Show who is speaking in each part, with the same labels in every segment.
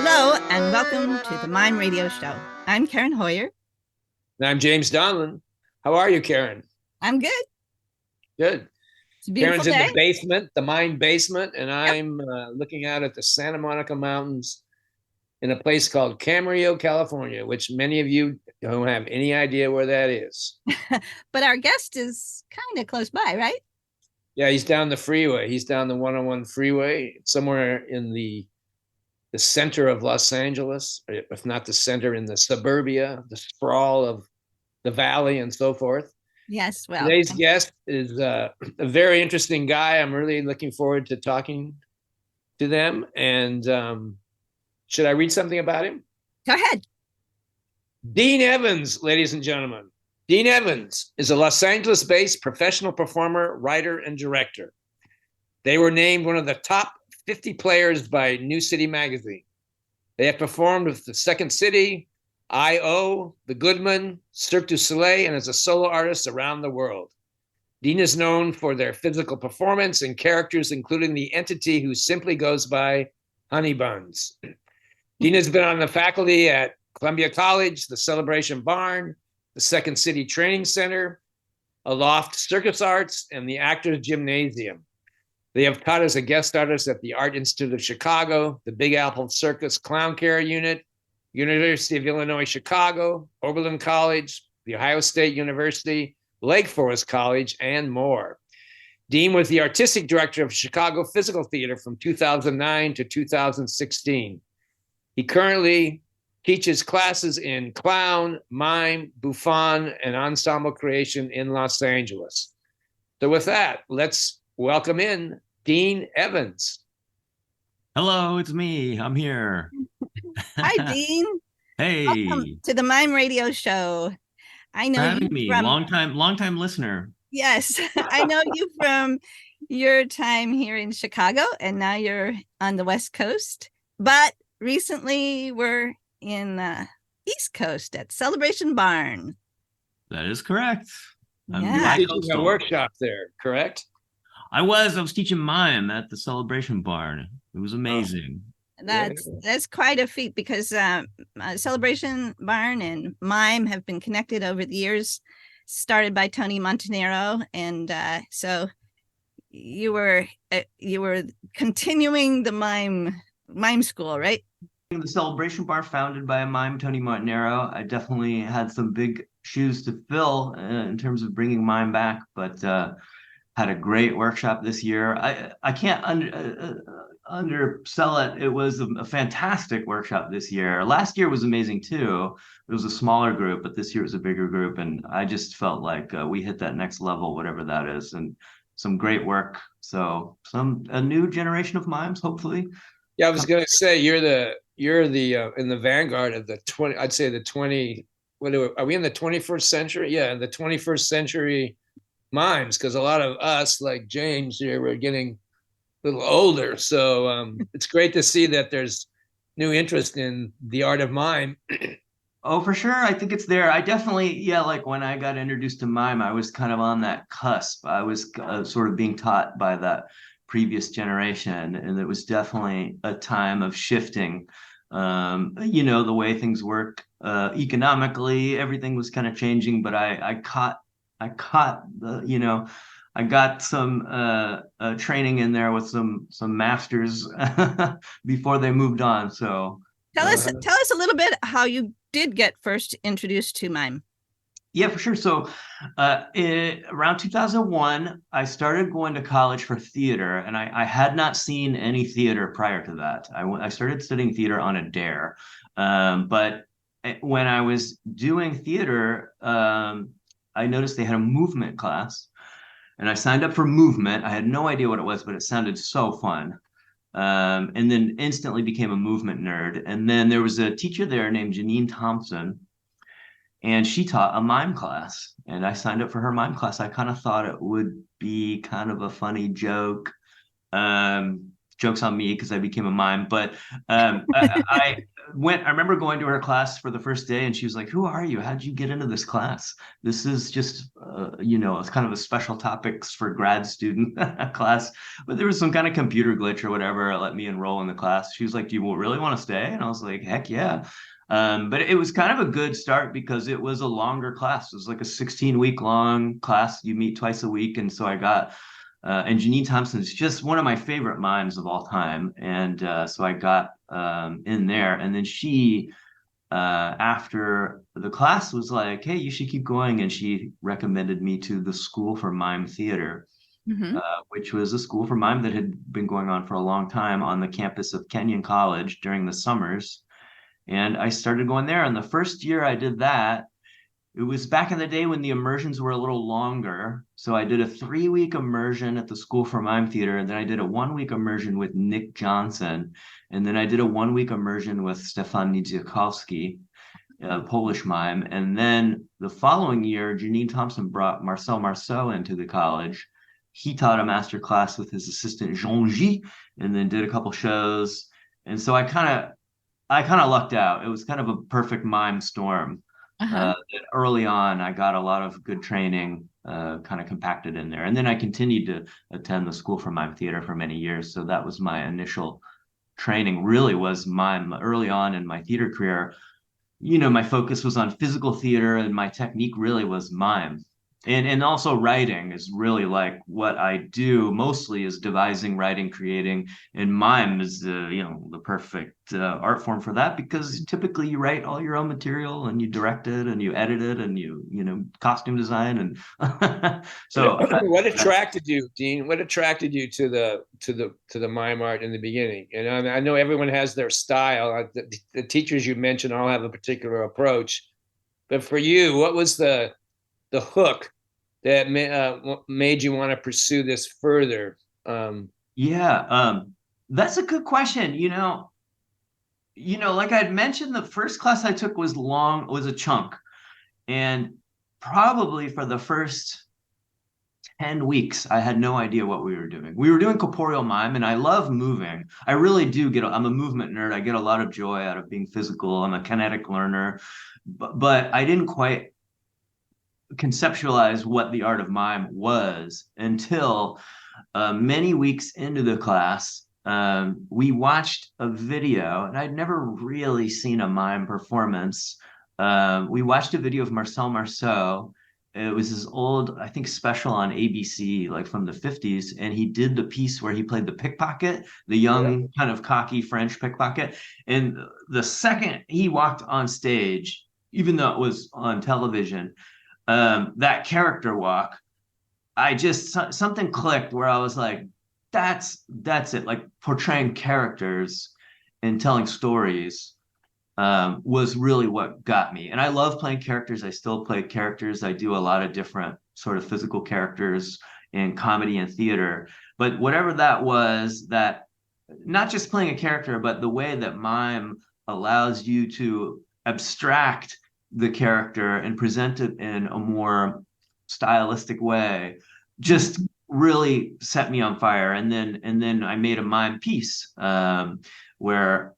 Speaker 1: Hello, and welcome to the Mime Radio Show. I'm Karen Hoyer.
Speaker 2: And I'm James Donlin. How are you, Karen?
Speaker 1: I'm good.
Speaker 2: Good.
Speaker 1: It's a beautiful
Speaker 2: Karen's in
Speaker 1: day.
Speaker 2: the basement, the mine basement, and
Speaker 1: Yep.
Speaker 2: I'm looking out at the Santa Monica Mountains in a place called Camarillo, California, which many of you don't have any idea where that is.
Speaker 1: But our guest is kind of close by, right?
Speaker 2: Yeah, he's down the freeway. He's down the 101 freeway, somewhere in the center of Los Angeles, if not the center, in the suburbia, the sprawl of the valley and so forth.
Speaker 1: Yes, well.
Speaker 2: Today's guest is a very interesting guy. I'm really looking forward to talking to them. And should I read something about him?
Speaker 1: Go ahead.
Speaker 2: Dean Evans, ladies and gentlemen. Dean Evans is a Los Angeles-based professional performer, writer, and director. They were named one of the top 50 players by New City Magazine. They have performed with the Second City, I.O., The Goodman, Cirque du Soleil, and as a solo artist around the world. Dean is known for their physical performance and characters, including the entity who simply goes by Honey Buns. Dean has been on the faculty at Columbia College, the Celebration Barn, the Second City Training Center, Aloft Circus Arts, and the Actors Gymnasium. They have taught as a guest artist at the Art Institute of Chicago, the Big Apple Circus Clown Care Unit, University of Illinois, Chicago, Oberlin College, the Ohio State University, Lake Forest College, and more. Dean was the artistic director of Chicago Physical Theater from 2009 to 2016. He currently teaches classes in clown, mime, bouffon, and ensemble creation in Los Angeles. So with that, let's welcome in Dean Evans.
Speaker 3: Hello, it's me. I'm here.
Speaker 1: Hi, Dean.
Speaker 3: Hey.
Speaker 1: Welcome to the Mime Radio Show. I know
Speaker 3: having
Speaker 1: you
Speaker 3: me.
Speaker 1: from
Speaker 3: Long time listener.
Speaker 1: Yes, I know you from your time here in Chicago, and now you're on the West Coast. But recently, we're in the East Coast at Celebration Barn.
Speaker 3: That is correct.
Speaker 1: Yeah.
Speaker 2: You teaching a workshop there, correct?
Speaker 3: I was teaching mime at the Celebration Barn. It was amazing.
Speaker 1: That's quite a feat because Celebration Barn and Mime have been connected over the years, started by Tony Montanaro, and so you were continuing the mime school, right?
Speaker 3: The Celebration Barn, founded by a mime, Tony Montanaro. I definitely had some big shoes to fill in terms of bringing mime back, but had a great workshop this year. I can't undersell it. It was a fantastic workshop this year. Last year was amazing too. It was a smaller group, but this year was a bigger group, and I just felt like we hit that next level, whatever that is, and some great work. So a new generation of mimes, hopefully.
Speaker 2: Yeah, I was going to say you're the in the vanguard of the 20. I'd say the 20. Are we in the 21st century? Yeah, in the 21st century mimes, because a lot of us, like James here, we're getting a little older. So it's great to see that there's new interest in the art of mime.
Speaker 3: Oh, for sure. I think it's there. I definitely, like when I got introduced to mime, I was kind of on that cusp. I was sort of being taught by that previous generation, and it was definitely a time of shifting. The way things work economically, everything was kind of changing, but I caught the, I got some training in there with some masters before they moved on. So
Speaker 1: tell us a little bit how you did get first introduced to mime.
Speaker 3: Yeah, for sure. So around 2001, I started going to college for theater, and I had not seen any theater prior to that. I started studying theater on a dare. But when I was doing theater, I noticed they had a movement class, and I signed up for movement. I had no idea what it was, but it sounded so fun. And then instantly became a movement nerd. And then there was a teacher there named Janine Thompson, and she taught a mime class, and I signed up for her mime class. I kind of thought it would be kind of a funny joke. Jokes on me because I became a mime, but I I remember going to her class for the first day, and she was like, "Who are you? How did you get into this class? This is just, it's kind of a special topics for grad student class." But there was some kind of computer glitch or whatever. Let me enroll in the class. She was like, "Do you really want to stay?" And I was like, "Heck yeah." But it was kind of a good start because it was a longer class. It was like a 16-week long class. You meet twice a week. And so I got, and Janine Thompson's just one of my favorite mimes of all time. And so I got in there. And then she, after the class, was like, "Hey, you should keep going." And she recommended me to the School for Mime Theater,
Speaker 1: Mm-hmm.
Speaker 3: which was a school for mime that had been going on for a long time on the campus of Kenyon College during the summers. And I started going there. And the first year I did that, it was back in the day when the immersions were a little longer. So I did a 3-week immersion at the School for Mime Theater. And then I did a 1-week immersion with Nick Johnson. And then I did a 1-week immersion with Stefan Nidziakowski, a Polish mime. And then the following year, Janine Thompson brought Marcel Marceau into the college. He taught a master class with his assistant Jean-Gy, and then did a couple shows. And so I kind of lucked out. It was kind of a perfect mime storm.
Speaker 1: Uh-huh.
Speaker 3: Early on, I got a lot of good training kind of compacted in there. And then I continued to attend the School for Mime Theater for many years. So that was my initial training, really was mime early on in my theater career. My focus was on physical theater, and my technique really was mime. And also writing is really like what I do mostly, is devising, writing, creating, and mime is the perfect art form for that, because typically you write all your own material and you direct it and you edit it and you costume design and so
Speaker 2: What attracted you, Dean? What attracted you to the mime art in the beginning? And I know everyone has their style. The teachers you mentioned all have a particular approach, but for you, what was the hook that made you want to pursue this further?
Speaker 3: yeah, that's a good question. Like I'd mentioned, the first class I took was a chunk. And probably for the first 10 weeks, I had no idea what we were doing. We were doing corporeal mime, and I love moving. I really do I'm a movement nerd. I get a lot of joy out of being physical. I'm a kinetic learner, but I didn't quite conceptualize what the art of mime was until many weeks into the class. We watched a video, and I'd never really seen a mime performance. We watched a video of Marcel Marceau. It was his old, I think, special on ABC, like from the 50s. And he did the piece where he played the pickpocket, the young, kind of cocky French pickpocket. And the second he walked on stage, even though it was on television, that character walk, something clicked where I was like, that's it. Like, portraying characters and telling stories was really what got me. And I love playing characters. I still play characters. I do a lot of different sort of physical characters in comedy and theater. But whatever that was, that not just playing a character, but the way that mime allows you to abstract the character and present it in a more stylistic way, just really set me on fire. And then I made a mime piece, where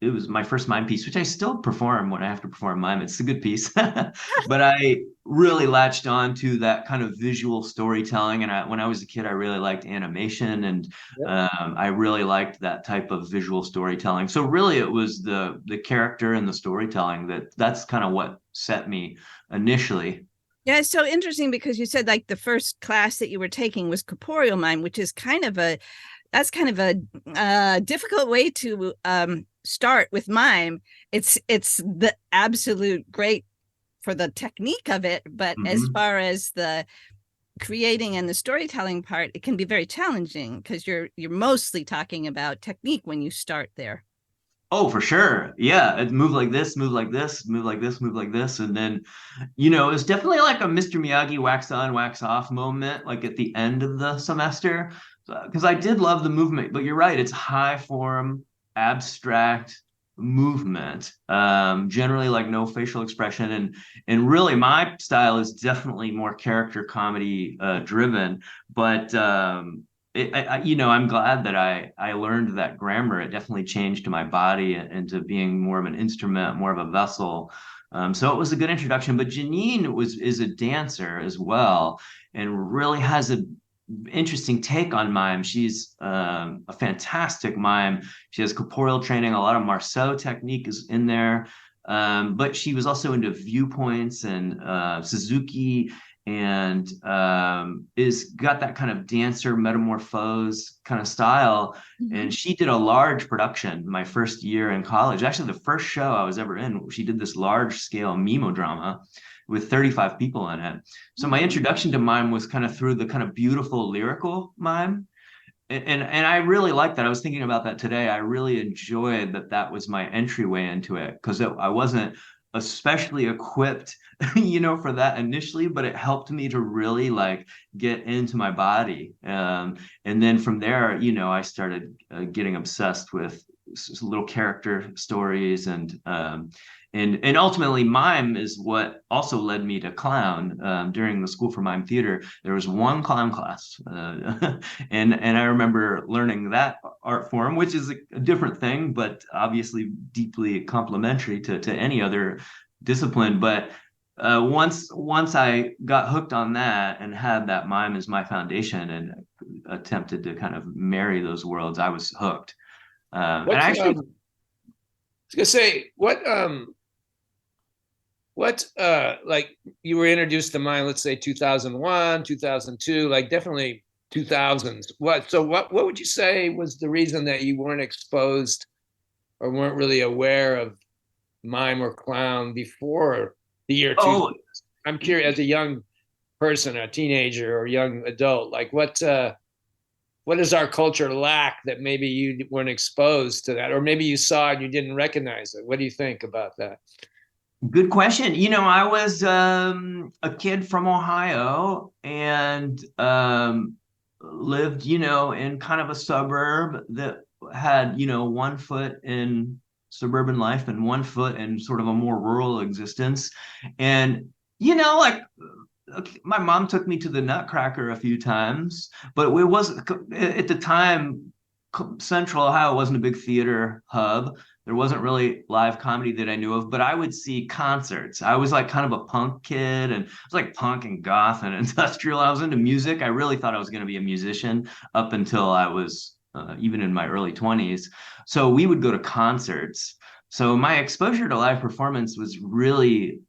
Speaker 3: it was my first mime piece, which I still perform when I have to perform mime. It's a good piece. But I really latched on to that kind of visual storytelling. And when I was a kid, I really liked animation, and I really liked that type of visual storytelling. So really it was the character and the storytelling that's kind of what set me initially.
Speaker 1: Yeah, it's so interesting because you said like the first class that you were taking was corporeal mime, which is kind of a difficult way to start with mime. It's the absolute great for the technique of it, but as far as the creating and the storytelling part, it can be very challenging because you're mostly talking about technique when you start there.
Speaker 3: Oh, for sure. Yeah. It move like this, move like this, move like this, move like this. And then, it was definitely like a Mr. Miyagi wax on, wax off moment, like at the end of the semester. Because I did love the movement, but you're right. It's high form, abstract movement. Generally like no facial expression. And really my style is definitely more character comedy driven. But I'm glad that I learned that grammar. It definitely changed my body into being more of an instrument, more of a vessel. So it was a good introduction. But Janine is a dancer as well, and really has a interesting take on mime. She's a fantastic mime. She has corporeal training. A lot of Marceau technique is in there. But she was also into viewpoints and Suzuki, and is got that kind of dancer metamorphose kind of style.
Speaker 1: Mm-hmm.
Speaker 3: And she did a large production my first year in college. Actually, the first show I was ever in, she did this large scale Mimo drama with 35 people in it. So my introduction to mime was kind of through the kind of beautiful lyrical mime. And I really like that. I was thinking about that today. I really enjoyed that was my entryway into it, because I wasn't especially equipped, for that initially, but it helped me to really like get into my body. And then from there, I started getting obsessed with little character stories, and ultimately mime is what also led me to clown. During the School for Mime Theater, there was one clown class, and I remember learning that art form, which is a different thing, but obviously deeply complementary to any other discipline. But once I got hooked on that and had that mime as my foundation and attempted to kind of marry those worlds, I was hooked. And actually,
Speaker 2: I was gonna say, like you were introduced to mime, let's say 2001, 2002, like definitely 2000s. What would you say was the reason that you weren't exposed or weren't really aware of mime or clown before the year 2000?
Speaker 3: oh,
Speaker 2: I'm curious, as a young person, a teenager or young adult, like what does our culture lack that maybe you weren't exposed to that, or maybe you saw it and you didn't recognize it? What do you think about that?
Speaker 3: good question. I was a kid from Ohio, and lived, in kind of a suburb that had, 1 foot in suburban life and 1 foot in sort of a more rural existence. And, like, okay, my mom took me to the Nutcracker a few times, but it was at the time, Central Ohio wasn't a big theater hub. There wasn't really live comedy that I knew of, but I would see concerts. I was like kind of a punk kid, and I was like punk and goth and industrial. I was into music. I really thought I was going to be a musician up until I was even in my early 20s. So we would go to concerts. So my exposure to live performance was really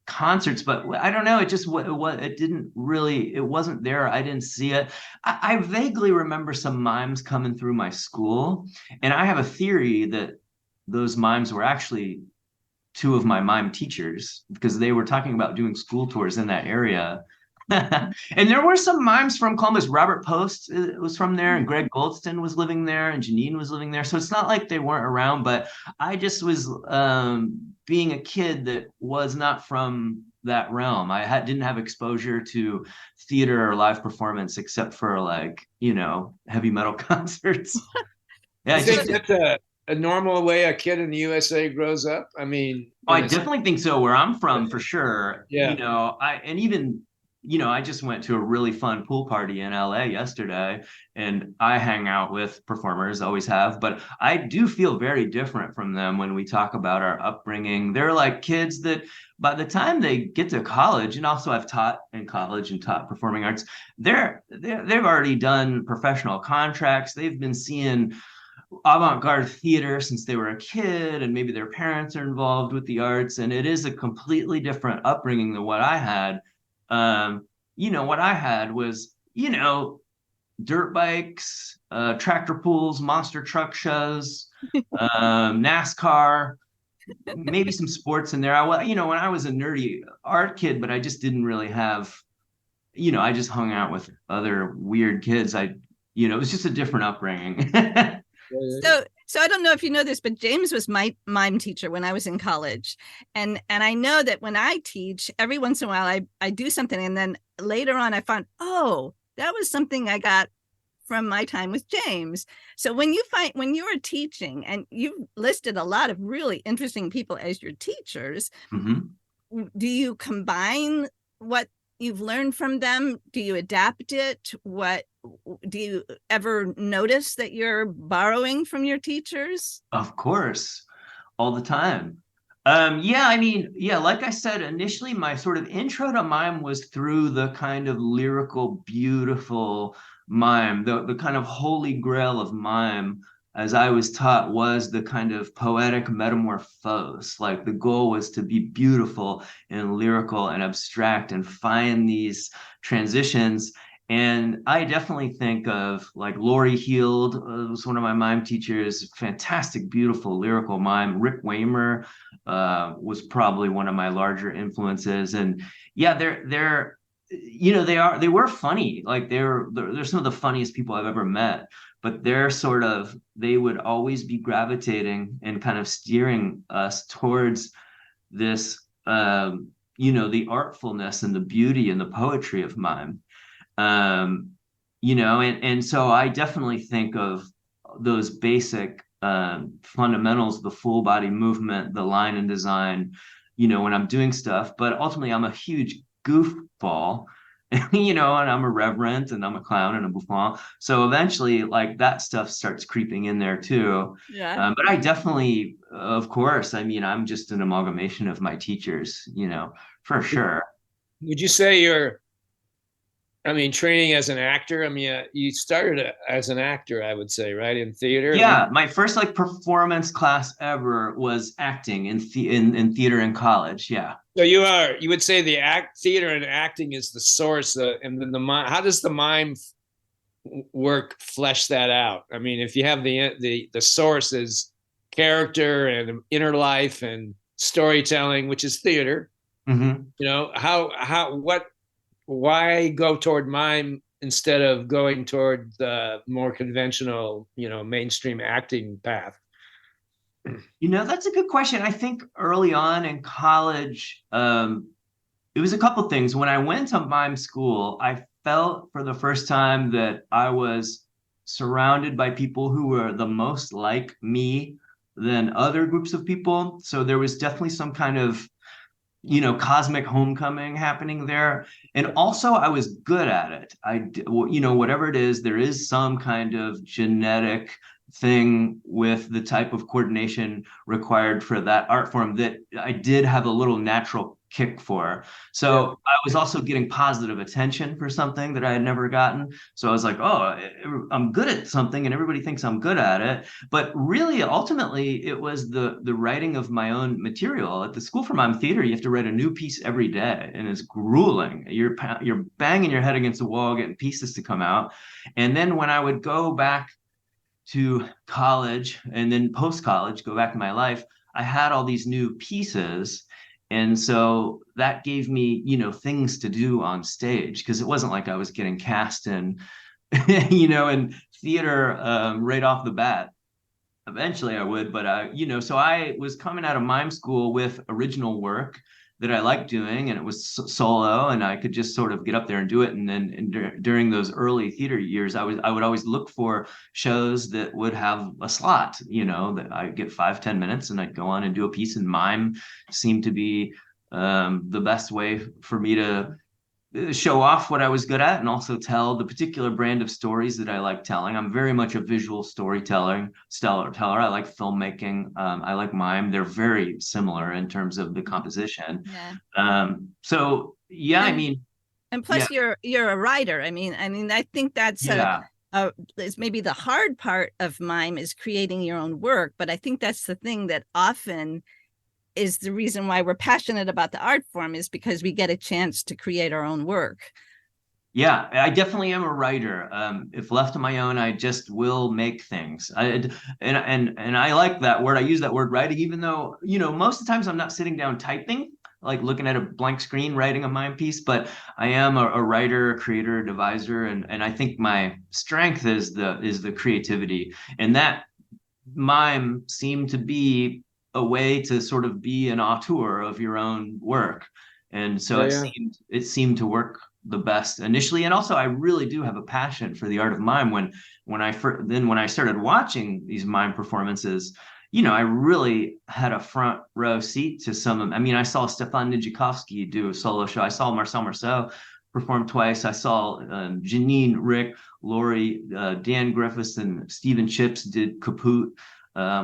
Speaker 3: concerts, but I don't know. It just it wasn't there. I didn't see it. I vaguely remember some mimes coming through my school, and I have a theory that those mimes were actually two of my mime teachers, because they were talking about doing school tours in that area. And there were some mimes from Columbus. Robert Post was from there, and Greg Goldston was living there, and Janine was living there. So it's not like they weren't around, but I just was being a kid that was not from that realm. I didn't have exposure to theater or live performance except for like, heavy metal concerts. Yeah,
Speaker 2: I think that's a normal way a kid in the USA grows up. I mean,
Speaker 3: I definitely think so. Where I'm from, for sure.
Speaker 2: Yeah.
Speaker 3: I just went to a really fun pool party in LA yesterday, and I hang out with performers, always have, but I do feel very different from them when we talk about our upbringing. They're like kids that by the time they get to college, and also I've taught in college and taught performing arts, they've already done professional contracts. They've been seeing avant-garde theater since they were a kid, and maybe their parents are involved with the arts, and it is a completely different upbringing than what I had. What I had was, dirt bikes, tractor pools, monster truck shows, NASCAR, maybe some sports in there. When I was a nerdy art kid, but I just didn't really have, I just hung out with other weird kids. It was just a different upbringing.
Speaker 1: So I don't know if you know this, but James was my mime teacher when I was in college. And I know that when I teach, every once in a while I do something. And then later on I found, oh, that was something I got from my time with James. So when you were teaching, and you've listed a lot of really interesting people as your teachers,
Speaker 3: Mm-hmm.
Speaker 1: do you combine what you've learned from them? Do you adapt it? What do you ever notice that you're borrowing from your teachers?
Speaker 3: Of course, all the time. Yeah, I mean, yeah, like I said, initially my sort of intro to mime was through the kind of lyrical, beautiful mime, the kind of holy grail of mime, as I was taught, was the kind of poetic metamorphose. Like the goal was to be beautiful and lyrical and abstract and find these transitions. And I definitely think of like Laurie Heald, was one of my mime teachers, fantastic, beautiful lyrical mime. Rick Waymer was probably one of my larger influences. And yeah, they were funny. Like they're some of the funniest people I've ever met. But they would always be gravitating and kind of steering us towards this, the artfulness and the beauty and the poetry of mime. um, and so I definitely think of those basic fundamentals, the full body movement, the line and design, when I'm doing stuff. But ultimately, I'm a huge goofball, and I'm irreverent and I'm a clown and a bouffon. So eventually, like that stuff starts creeping in there too.
Speaker 1: Yeah.
Speaker 3: But I definitely, of course, I mean, I'm just an amalgamation of my teachers, for sure.
Speaker 2: Would you say training as an actor? You started as an actor, I would say, right, in theater.
Speaker 3: Yeah, my first like performance class ever was acting in theater in college. Yeah.
Speaker 2: So you would say the theater and acting is the source, and then how does the mime work flesh that out? I mean, if you have the source is character and inner life and storytelling, which is theater, why go toward mime instead of going toward the more conventional, mainstream acting path?
Speaker 3: That's a good question. I think early on in college, it was a couple things. When I went to mime school, I felt for the first time that I was surrounded by people who were the most like me than other groups of people. So there was definitely some kind of cosmic homecoming happening there. And also I was good at it. Whatever it is, there is some kind of genetic thing with the type of coordination required for that art form that I did have a little natural kick for. So I was also getting positive attention for something that I had never gotten. So I was like, oh, I'm good at something and everybody thinks I'm good at it. But really, ultimately, it was the writing of my own material. At the School for Mime Theater, you have to write a new piece every day, and it's grueling. You're banging your head against the wall, getting pieces to come out. And then when I would go back to college and then post-college, go back in my life, I had all these new pieces. And so that gave me, things to do on stage, because it wasn't like I was getting cast in, in theater right off the bat. Eventually I would, but so I was coming out of mime school with original work that I liked doing, and it was solo, and I could just sort of get up there and do it. And then during those early theater years, I would always look for shows that would have a slot, that I'd get 5-10 minutes and I'd go on and do a piece. And mime seemed to be the best way for me to show off what I was good at and also tell the particular brand of stories that I like telling. I'm very much a visual storyteller. I like filmmaking. I like mime. They're very similar in terms of the composition.
Speaker 1: Yeah.
Speaker 3: So yeah, I mean,
Speaker 1: and plus you're a writer. I think that's it's maybe the hard part of mime is creating your own work, but I think that's the thing that often is the reason why we're passionate about the art form, is because we get a chance to create our own work.
Speaker 3: Yeah, I definitely am a writer. If left on my own, I just will make things. And I like that word. I use that word writing, even though, most of the times I'm not sitting down typing, like looking at a blank screen, writing a mime piece, but I am a writer, a creator, a deviser. And I think my strength is the creativity. And that mime seemed to be a way to sort of be an auteur of your own work. And so it seemed to work the best initially. And also I really do have a passion for the art of mime. When I started watching these mime performances, I really had a front row seat to some of them. I mean, I saw Stefan Nijikovsky do a solo show. I saw Marcel Marceau performed twice. I saw Janine, Rick, Lori, Dan Griffiths, and Stephen Chips did Kaput,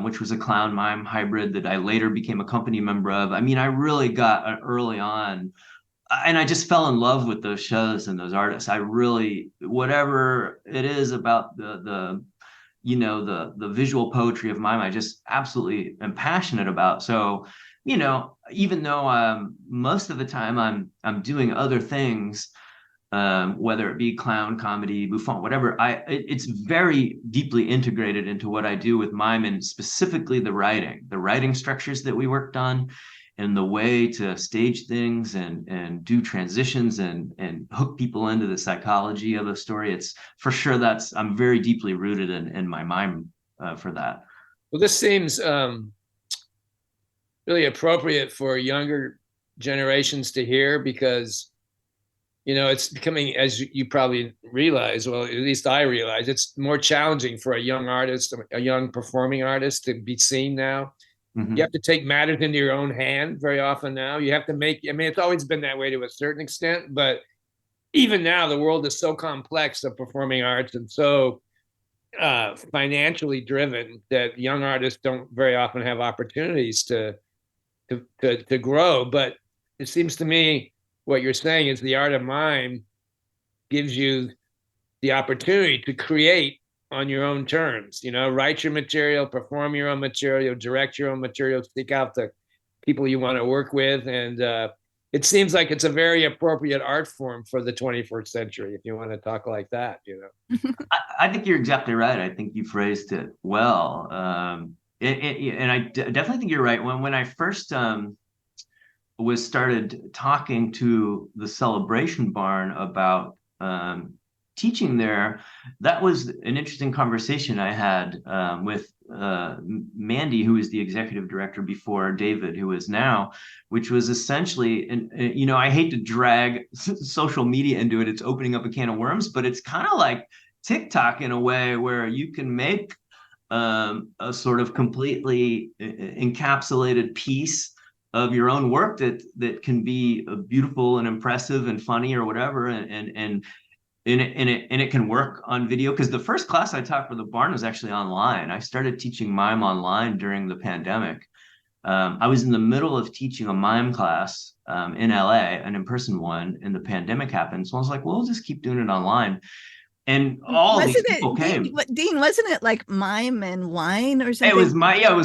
Speaker 3: which was a clown mime hybrid that I later became a company member of. I mean, I really got early on, and I just fell in love with those shows and those artists. I really, whatever it is about the visual poetry of mime, I just absolutely am passionate about. So, even though most of the time I'm doing other things, whether it be clown, comedy, bouffon, whatever, it's very deeply integrated into what I do with mime, and specifically the writing structures that we worked on, and the way to stage things and do transitions and hook people into the psychology of a story. It's for sure I'm very deeply rooted in my mime for that.
Speaker 2: Well, this seems really appropriate for younger generations to hear, because it's becoming, as you probably realize, well, at least I realize, it's more challenging for a young artist, a young performing artist, to be seen now. Mm-hmm. You have to take matters into your own hand very often now. You have to it's always been that way to a certain extent, but even now the world is so complex of performing arts and so financially driven that young artists don't very often have opportunities to grow. But it seems to me what you're saying is the art of mime gives you the opportunity to create on your own terms, write your material, perform your own material, direct your own material, seek out the people you want to work with. And it seems like it's a very appropriate art form for the 21st century, if you want to talk like that,
Speaker 3: I think you're exactly right. I think you phrased it well. And I definitely think you're right. When I first started talking to the Celebration Barn about teaching there, that was an interesting conversation I had with Mandy, who is the executive director before David, who is now, which was essentially, and I hate to drag social media into it, it's opening up a can of worms, but it's kind of like TikTok in a way, where you can make a sort of completely encapsulated piece of your own work that can be beautiful and impressive and funny or whatever, and it can work on video. Because the first class I taught for the barn was actually online. I started teaching mime online during the pandemic. I was in the middle of teaching a mime class in LA, an in-person one, and the pandemic happened. So I was like, well, we'll just keep doing it online. And these people came.
Speaker 1: Dean, wasn't it like mime and wine or something?
Speaker 3: It was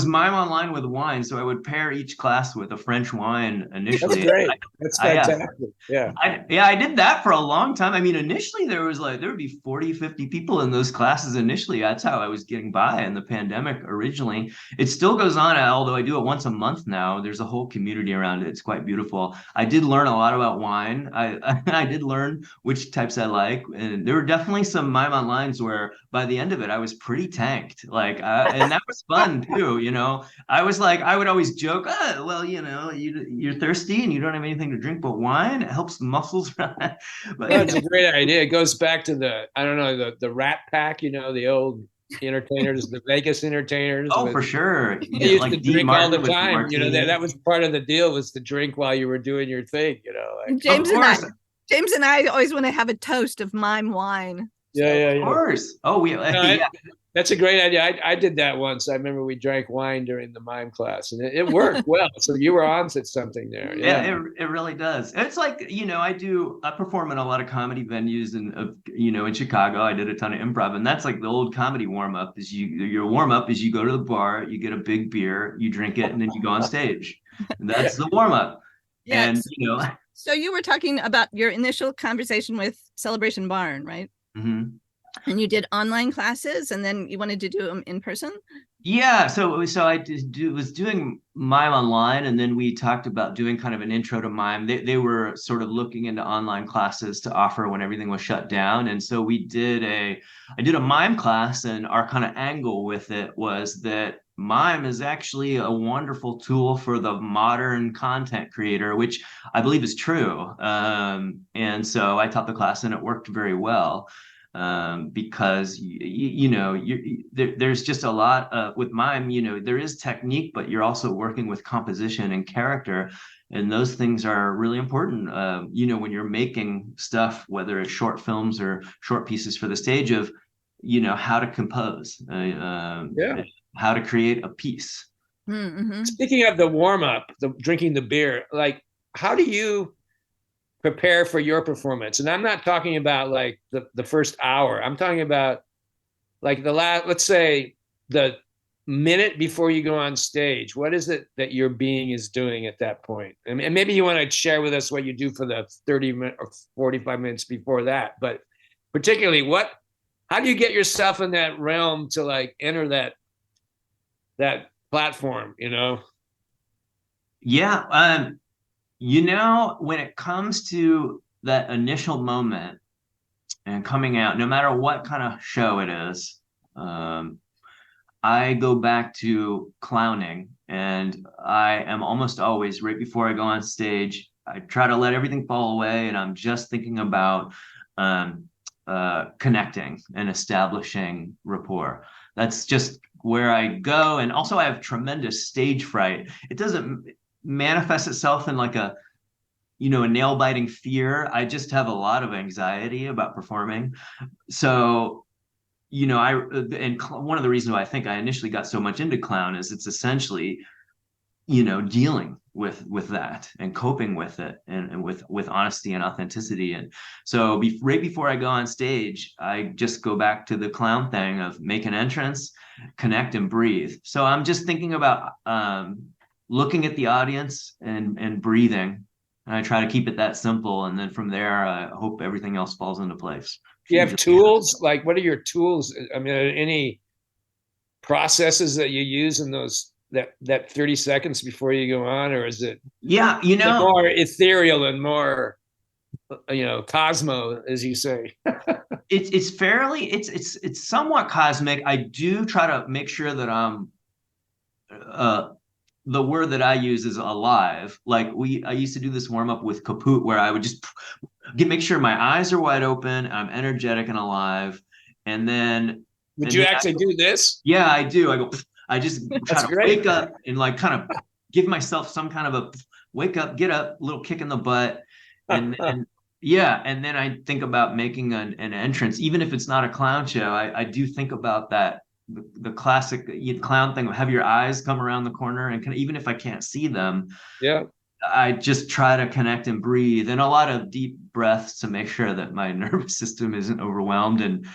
Speaker 3: mime online with wine. So I would pair each class with a French wine initially.
Speaker 2: That's great. That's fantastic.
Speaker 3: I did that for a long time. I mean, initially there would be 40, 50 people in those classes initially. That's how I was getting by in the pandemic originally. It still goes on, although I do it once a month now. There's a whole community around it. It's quite beautiful. I did learn a lot about wine. I did learn which types I like. And there were definitely some mime onlines where by the end of it I was pretty tanked, and that was fun too. I was like, I would always joke, well, you're thirsty and you don't have anything to drink but wine, it helps the muscles. But
Speaker 2: that's a great idea. It goes back to the Rat Pack, the old entertainers, the Vegas entertainers.
Speaker 3: For sure.
Speaker 2: They used to drink all the time. That was part of the deal, was to drink while you were doing your thing.
Speaker 1: James and I always want to have a toast of mime wine.
Speaker 2: Yeah.
Speaker 3: Of course.
Speaker 2: That's a great idea. I did that once. I remember we drank wine during the mime class, and it worked well. So you were on to something there.
Speaker 3: Yeah, it really does. It's like, I perform in a lot of comedy venues, and in Chicago, I did a ton of improv, and that's like the old comedy warm up. Your warm up is you go to the bar, you get a big beer, you drink it, and then you go on stage. And that's the warm up.
Speaker 1: Yeah, and so you were talking about your initial conversation with Celebration Barn, right?
Speaker 3: Mm-hmm.
Speaker 1: And you did online classes, and then you wanted to do them in person?
Speaker 3: Yeah, so I was doing mime online, and then we talked about doing kind of an intro to mime. They were sort of looking into online classes to offer when everything was shut down, and so I did a mime class, and our kind of angle with it was that mime is actually a wonderful tool for the modern content creator, which I believe is true. And so I taught the class, and it worked very well. because there's just a lot with mime. There is technique, but you're also working with composition and character, and those things are really important. When you're making stuff, whether it's short films or short pieces for the stage, of how to compose,
Speaker 2: Yeah.
Speaker 3: how to create a piece.
Speaker 1: Mm-hmm.
Speaker 2: Speaking of the warm up, the drinking the beer, like how do you prepare for your performance? And I'm not talking about like the first hour. I'm talking about like the last, let's say the minute before you go on stage. What is it that your being is doing at that point? And maybe you want to share with us what you do for the 30 minutes or 45 minutes before that. But particularly how do you get yourself in that realm to like enter that platform,
Speaker 3: Yeah. When it comes to that initial moment and coming out, no matter what kind of show it is, I go back to clowning, and I am almost always right before I go on stage. I try to let everything fall away, and I'm just thinking about connecting and establishing rapport. That's just where I go. And also, I have tremendous stage fright. It doesn't manifest itself in like a nail biting fear. I just have a lot of anxiety about performing. So, one of the reasons why I think I initially got so much into clown is it's essentially, dealing with that and coping with it, and with honesty and authenticity. And so right before I go on stage, I just go back to the clown thing of make an entrance, connect, and breathe. So I'm just thinking about looking at the audience and breathing. And I try to keep it that simple. And then from there, I hope everything else falls into place.
Speaker 2: You have tools? Like, what are your tools? I mean, any processes that you use in that 30 seconds before you go on, or is it more ethereal and more Cosmo, as you say?
Speaker 3: It's somewhat cosmic. I do try to make sure that the word that I use is alive. Like I used to do this warm up with Kaput, where I would just make sure my eyes are wide open, I'm energetic and alive. And then
Speaker 2: would you actually do this?
Speaker 3: Yeah, I do. I just try to wake up and like kind of give myself some kind of a wake up, get up, little kick in the butt. And then I think about making an entrance, even if it's not a clown show. I do think about that, the classic clown thing, have your eyes come around the corner, and even if I can't see them, I just try to connect and breathe, and a lot of deep breaths to make sure that my nervous system isn't overwhelmed, and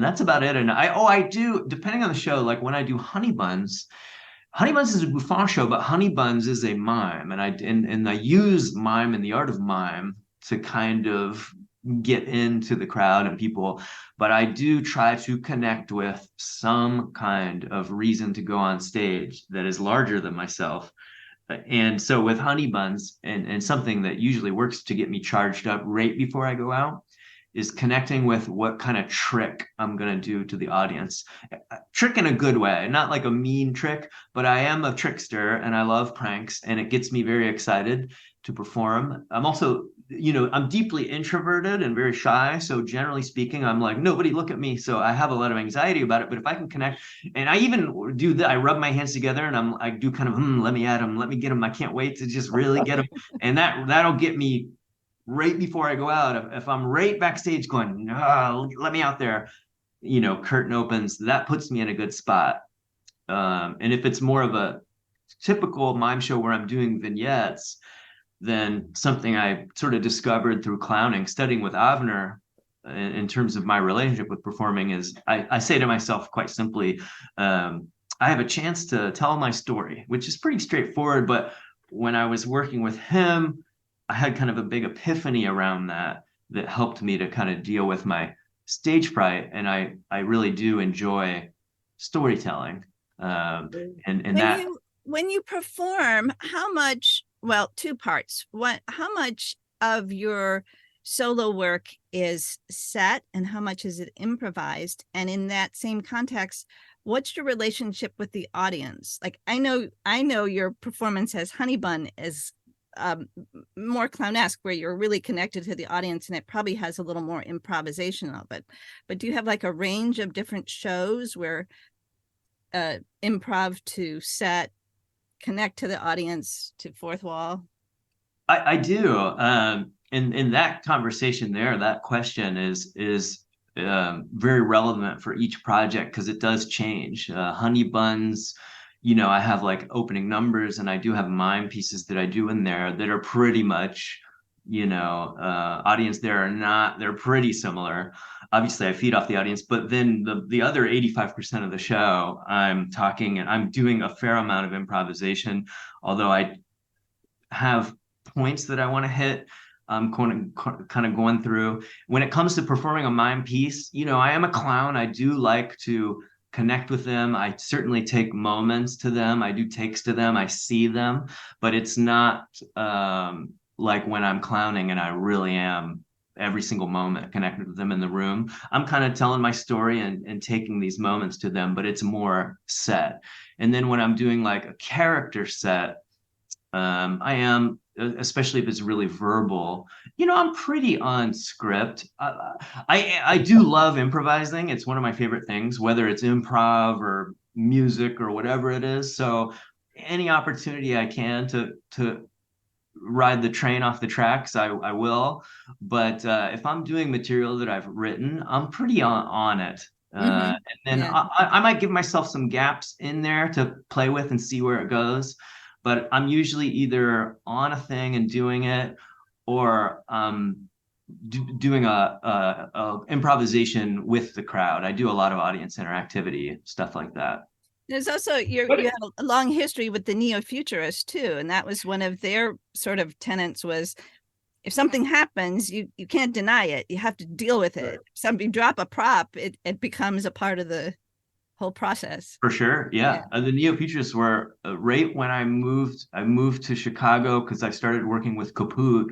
Speaker 3: that's about it. And I do, depending on the show, like when I do Honey Buns is a Buffon show, but Honey Buns is a mime, and I use mime and the art of mime to kind of get into the crowd and people, but I do try to connect with some kind of reason to go on stage that is larger than myself. And so with Honey Buns, and something that usually works to get me charged up right before I go out, is connecting with what kind of trick I'm going to do to the audience. Trick in a good way, not like a mean trick, but I am a trickster and I love pranks, and it gets me very excited to perform. I'm also, I'm deeply introverted and very shy. So generally speaking, I'm like, nobody look at me. So I have a lot of anxiety about it. But if I can connect, and I even do that, I rub my hands together and I do kind of, let me at him, let me get him. I can't wait to just really get him. And that'll get me right before I go out. If I'm right backstage going, no, let me out there, curtain opens, that puts me in a good spot. And if it's more of a typical mime show where I'm doing vignettes, then something I sort of discovered through clowning, studying with Avner in terms of my relationship with performing, is I say to myself quite simply, I have a chance to tell my story, which is pretty straightforward. But when I was working with him, I had kind of a big epiphany around that helped me to kind of deal with my stage fright. And I really do enjoy storytelling.
Speaker 1: When you perform, how much, well, two parts. How much of your solo work is set and how much is it improvised? And in that same context, what's your relationship with the audience? Like, I know your performance as Honey Bun is more clownesque, where you're really connected to the audience, and it probably has a little more improvisation of it. But do you have like a range of different shows where improv to set, connect to the audience, to fourth wall?
Speaker 3: I do. In that conversation there, that question is very relevant for each project because it does change. Honey Buns, I have like opening numbers, and I do have mime pieces that I do in there that are pretty much, audience there are not, they're pretty similar. Obviously, I feed off the audience, but then the other 85% of the show, I'm talking and I'm doing a fair amount of improvisation, although I have points that I want to hit. I'm kind of going through. When it comes to performing a mime piece, I am a clown. I do like to connect with them. I certainly take moments to them. I do takes to them. I see them, but it's not like when I'm clowning and I really am every single moment connected with them in the room. I'm kind of telling my story and taking these moments to them, but it's more set. And then when I'm doing like a character set, I am, especially if it's really verbal, I'm pretty on script. I do love improvising. It's one of my favorite things, whether it's improv or music or whatever it is. So any opportunity I can to ride the train off the tracks, I will. But if I'm doing material that I've written, I'm pretty on it. And then
Speaker 1: Yeah.
Speaker 3: I might give myself some gaps in there to play with and see where it goes. But I'm usually either on a thing and doing it, or doing a improvisation with the crowd. I do a lot of audience interactivity, stuff like that.
Speaker 1: There's also you have a long history with the neo-futurists too, and that was one of their sort of tenets was, if something happens, you can't deny it. You have to deal with it. Somebody drop a prop, it becomes a part of the whole process.
Speaker 3: For sure, yeah. The neo-futurists were right when I moved to Chicago because I started working with Kaput,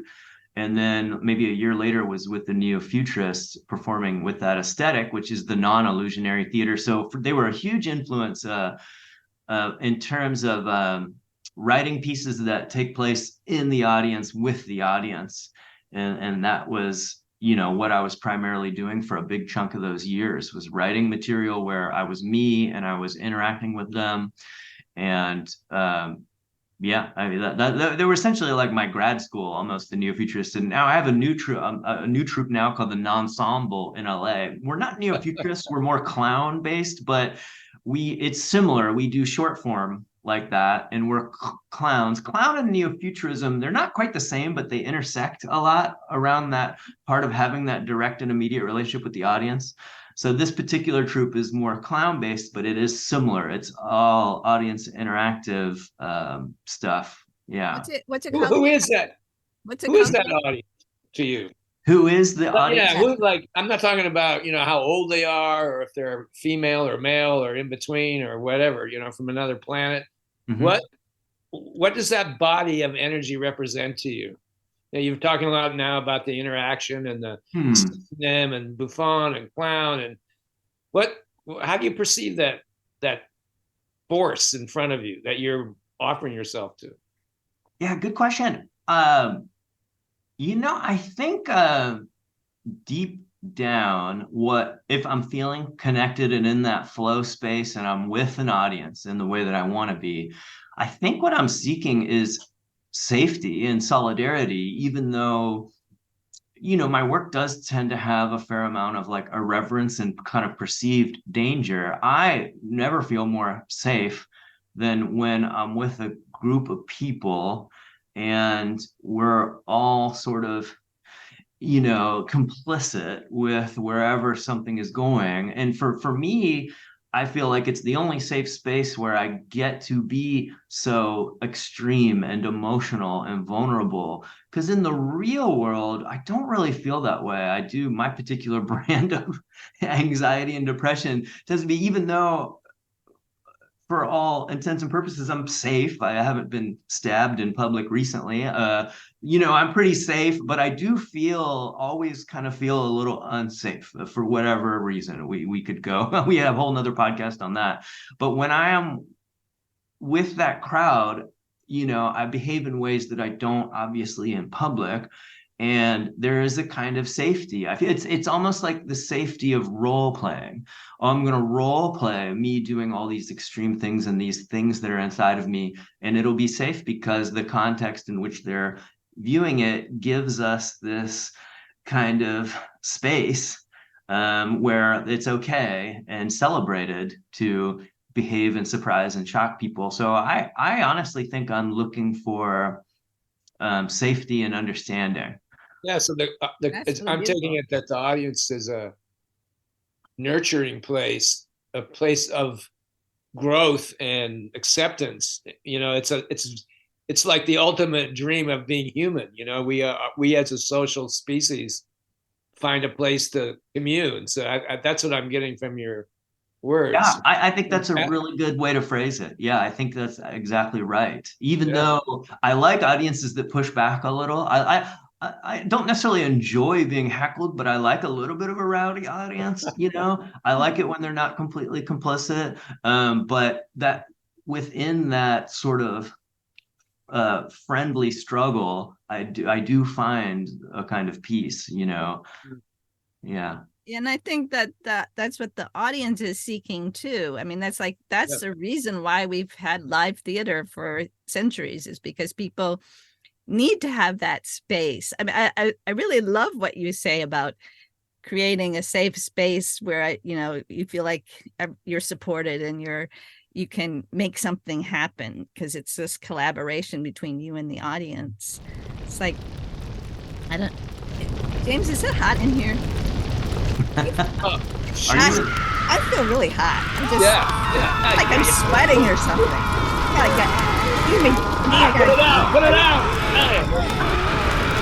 Speaker 3: and then maybe a year later was with the neo-futurists performing with that aesthetic, which is the non-illusionary theater. So they were a huge influence in terms of writing pieces that take place in the audience with the audience, and that was what I was primarily doing for a big chunk of those years, was writing material where I was me and I was interacting with them. And yeah, I mean that they were essentially like my grad school, almost, the neo-futurists. And now I have a new troupe now called the Nonsemble in LA. We're not neo-futurists, we're more clown based, but it's similar. We do short form like that, and we're clowns. Clown and neo-futurism, they're not quite the same, but they intersect a lot around that part of having that direct and immediate relationship with the audience. So this particular troupe is more clown based, but it is similar. It's all audience interactive stuff. Yeah.
Speaker 1: What's it called?
Speaker 2: Who is that? Who is that audience to you?
Speaker 3: Who is the audience?
Speaker 2: Yeah, like, I'm not talking about, how old they are, or if they're female or male or in between or whatever, from another planet. Mm-hmm. What does that body of energy represent to you? You're talking a lot now about the interaction and the them and Buffon and clown, and how do you perceive that force in front of you that you're offering yourself to?
Speaker 3: Yeah, good question. I think deep down, if I'm feeling connected and in that flow space and I'm with an audience in the way that I want to be, I think what I'm seeking is safety and solidarity, even though, my work does tend to have a fair amount of like irreverence and kind of perceived danger. I never feel more safe than when I'm with a group of people and we're all sort of complicit with wherever something is going. And for me, I feel like it's the only safe space where I get to be so extreme and emotional and vulnerable. Because in the real world, I don't really feel that way. My particular brand of anxiety and depression tends to be, even though for all intents and purposes, I'm safe. I haven't been stabbed in public recently. I'm pretty safe, but I do always kind of feel a little unsafe for whatever reason. We could go, we have a whole nother podcast on that. But when I am with that crowd, I behave in ways that I don't obviously in public. And there is a kind of safety. I feel it's almost like the safety of role playing. Oh, I'm going to role play me doing all these extreme things and these things that are inside of me, and it'll be safe because the context in which they're viewing it gives us this kind of space where it's okay and celebrated to behave and surprise and shock people. So I honestly think I'm looking for safety and understanding.
Speaker 2: Yeah, so
Speaker 1: That's really
Speaker 2: I'm taking
Speaker 1: beautiful.
Speaker 2: it that the audience is a nurturing place, a place of growth and acceptance. It's like the ultimate dream of being human. We as a social species find a place to commune. So that's what I'm getting from your
Speaker 3: Yeah,
Speaker 2: words.
Speaker 3: I think that's a really good way to phrase it. Yeah, I think that's exactly right. Even
Speaker 2: Yeah.
Speaker 3: though I like audiences that push back a little, I don't necessarily enjoy being heckled, but I like a little bit of a rowdy audience. I like it when they're not completely complicit. But that within that sort of friendly struggle, I do find a kind of peace. Yeah.
Speaker 1: And I think that's what the audience is seeking too. I mean, that's
Speaker 2: Yeah.
Speaker 1: the reason why we've had live theater for centuries, is because people need to have that space. I mean, I really love what you say about creating a safe space where you feel like you're supported and you can make something happen, because it's this collaboration between you and the audience. It's like, I don't, James, is it hot in here?
Speaker 2: Oh,
Speaker 3: Are you?
Speaker 1: I feel really hot.
Speaker 2: yeah.
Speaker 1: Like I'm sweating or something. Excuse me.
Speaker 2: Put it out. Put it out.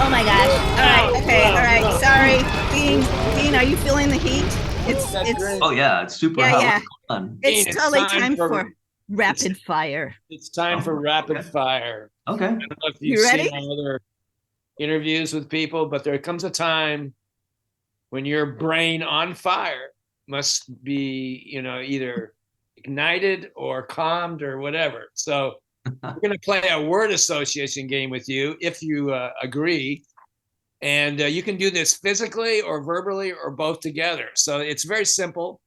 Speaker 1: Oh my gosh. All right. Okay. All right. Sorry. Dean, are you feeling the heat?
Speaker 3: Oh yeah, it's super
Speaker 1: Yeah,
Speaker 3: hot.
Speaker 1: yeah.
Speaker 3: What's going on?
Speaker 1: It's
Speaker 2: Dean,
Speaker 1: totally time for
Speaker 2: it's-
Speaker 1: rapid fire.
Speaker 2: It's time for rapid fire.
Speaker 3: Okay.
Speaker 2: I don't know if you've
Speaker 1: You ready?
Speaker 2: seen my other interviews with people, but there comes a time when your brain on fire must be, either ignited or calmed or whatever. So we're going to play a word association game with you if you agree. And you can do this physically or verbally or both together. So it's very simple.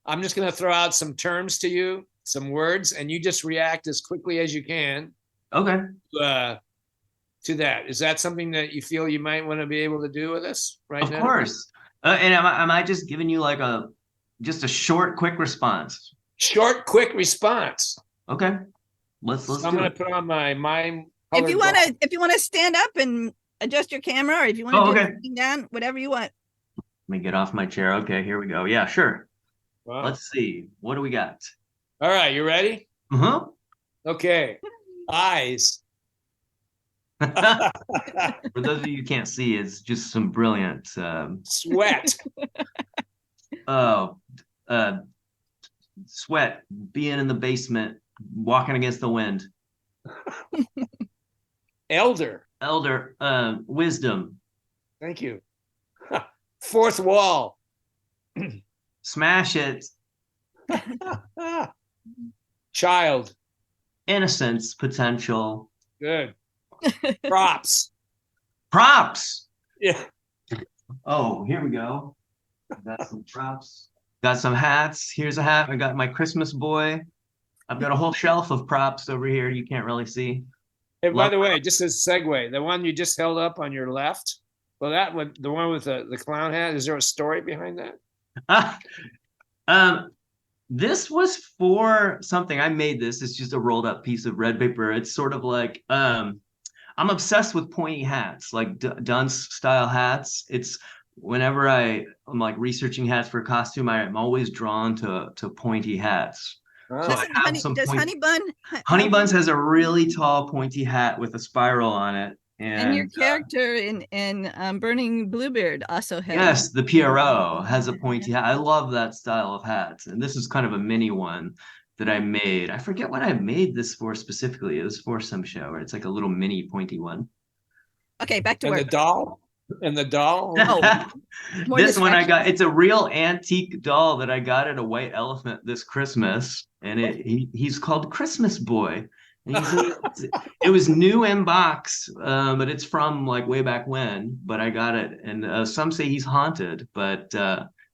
Speaker 2: I'm just going to throw out some terms to you, some words, and you just react as quickly as you can
Speaker 3: Okay.
Speaker 2: to that. Is that something that you feel you might want to be able to do with us right now?
Speaker 3: Of course. And am I just giving you like just a short, quick response?
Speaker 2: Short, quick response.
Speaker 3: Okay. Let's
Speaker 2: So
Speaker 3: do
Speaker 2: I'm going
Speaker 3: it.
Speaker 2: to put on my Mime.
Speaker 1: If you want to stand up and adjust your camera, or if you want to do it down, whatever you want.
Speaker 3: Let me get off my chair. Okay, here we go. Yeah, sure.
Speaker 2: Wow.
Speaker 3: Let's see. What do we got?
Speaker 2: All right, you ready?
Speaker 3: Uh-huh.
Speaker 2: Okay. Eyes.
Speaker 3: For those of you who can't see, it's just some brilliant
Speaker 2: Sweat.
Speaker 3: Sweat, being in the basement, walking against the wind.
Speaker 2: Elder.
Speaker 3: Wisdom.
Speaker 2: Thank you. Fourth wall.
Speaker 3: Smash it.
Speaker 2: Child.
Speaker 3: Innocence, potential.
Speaker 2: Good. Props.
Speaker 3: Props.
Speaker 2: Yeah.
Speaker 3: Oh, here we go. Got some props. Got some hats. Here's a hat. I got my Christmas boy. I've got a whole shelf of props over here you can't really see.
Speaker 2: Hey, by the way, just as a segue, the one you just held up on your left, well, that one, the one with the clown hat, is there a story behind that?
Speaker 3: This was for something. I made this. It's just a rolled up piece of red paper. It's sort of like I'm obsessed with pointy hats, like dunce style hats. It's whenever I'm like researching hats for a costume, I'm always drawn to pointy hats.
Speaker 2: Oh.
Speaker 3: So I have
Speaker 1: Does
Speaker 3: Honey Buns has a really tall pointy hat with a spiral on it.
Speaker 1: And your character in Burning Bluebeard also has.
Speaker 3: Yes, the Pierrot has a pointy hat. I love that style of hats. And this is kind of a mini one that I made. I forget what I made this for specifically. It was for some show, right? It's like a little mini pointy one.
Speaker 1: Okay, back to
Speaker 2: and
Speaker 1: work.
Speaker 2: The doll? And the doll?
Speaker 1: Oh,
Speaker 3: this one I got, it's a real antique doll that I got at a white elephant this Christmas. And he's called Christmas Boy. It was new inbox, but it's from like way back when. But I got it, and some say he's haunted. But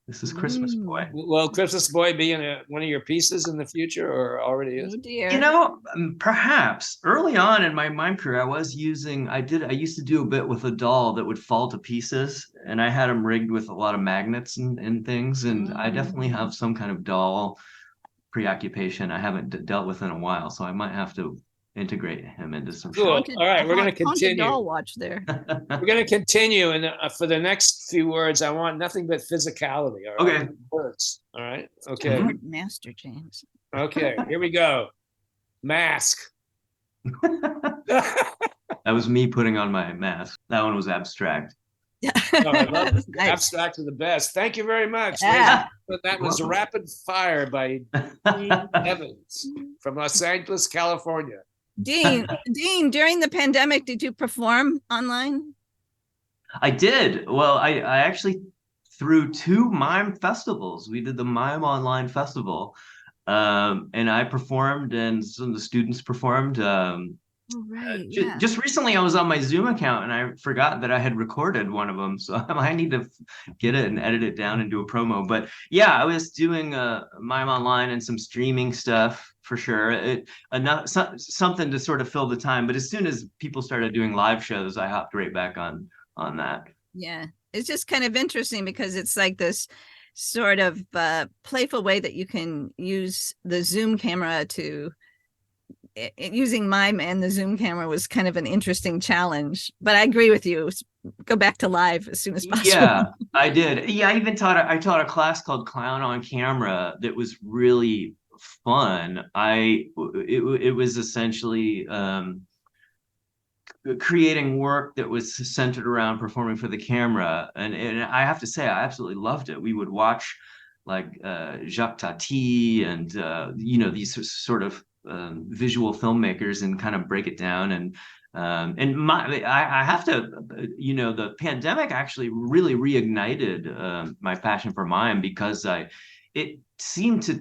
Speaker 3: this is Christmas Boy.
Speaker 2: Will Christmas Boy be in one of your pieces in the future, or already is?
Speaker 1: Oh
Speaker 3: You
Speaker 1: dear.
Speaker 3: know, perhaps early on in my mime career, I used to do a bit with a doll that would fall to pieces, and I had them rigged with a lot of magnets and things. And I definitely have some kind of doll preoccupation I haven't dealt with in a while, so I might have to integrate him into some
Speaker 2: Cool.
Speaker 3: shows.
Speaker 1: Haunted,
Speaker 2: All right, we're going to
Speaker 1: haunted
Speaker 2: continue.
Speaker 1: doll watch there.
Speaker 2: We're going to continue, and for the next few words, I want nothing but physicality. All right?
Speaker 3: Okay.
Speaker 2: Words. All right. Okay.
Speaker 1: Master James.
Speaker 2: Okay. Here we go. Mask.
Speaker 3: That was me putting on my mask. That one was abstract.
Speaker 1: Yeah.
Speaker 2: Oh, I love
Speaker 1: Nice.
Speaker 2: abstract are the best. Thank you very much.
Speaker 1: Yeah.
Speaker 2: That was Rapid Fire by Dean Evans from Los Angeles, California.
Speaker 1: Dean, during the pandemic, did you perform online?
Speaker 3: I did. Well, I actually threw two mime festivals. We did the Mime Online Festival, and I performed, and some of the students performed.
Speaker 1: Oh, right.
Speaker 3: Just recently, I was on my Zoom account, and I forgot that I had recorded one of them. So I need to get it and edit it down and do a promo. But yeah, I was doing Mime Online and some streaming stuff for sure. Something to sort of fill the time. But as soon as people started doing live shows, I hopped right back on that.
Speaker 1: Yeah. It's just kind of interesting because it's like this sort of playful way that you can use the Zoom camera to using Mime and the Zoom camera was kind of an interesting challenge, but I agree with you. Go back to live as soon as possible.
Speaker 3: Yeah, I did. Yeah, I taught a class called Clown on Camera that was really fun. It was essentially creating work that was centered around performing for the camera, and I have to say I absolutely loved it. We would watch like Jacques Tati and these sort of visual filmmakers and kind of break it down. And I have to, the pandemic actually really reignited my passion for mime, because it seemed to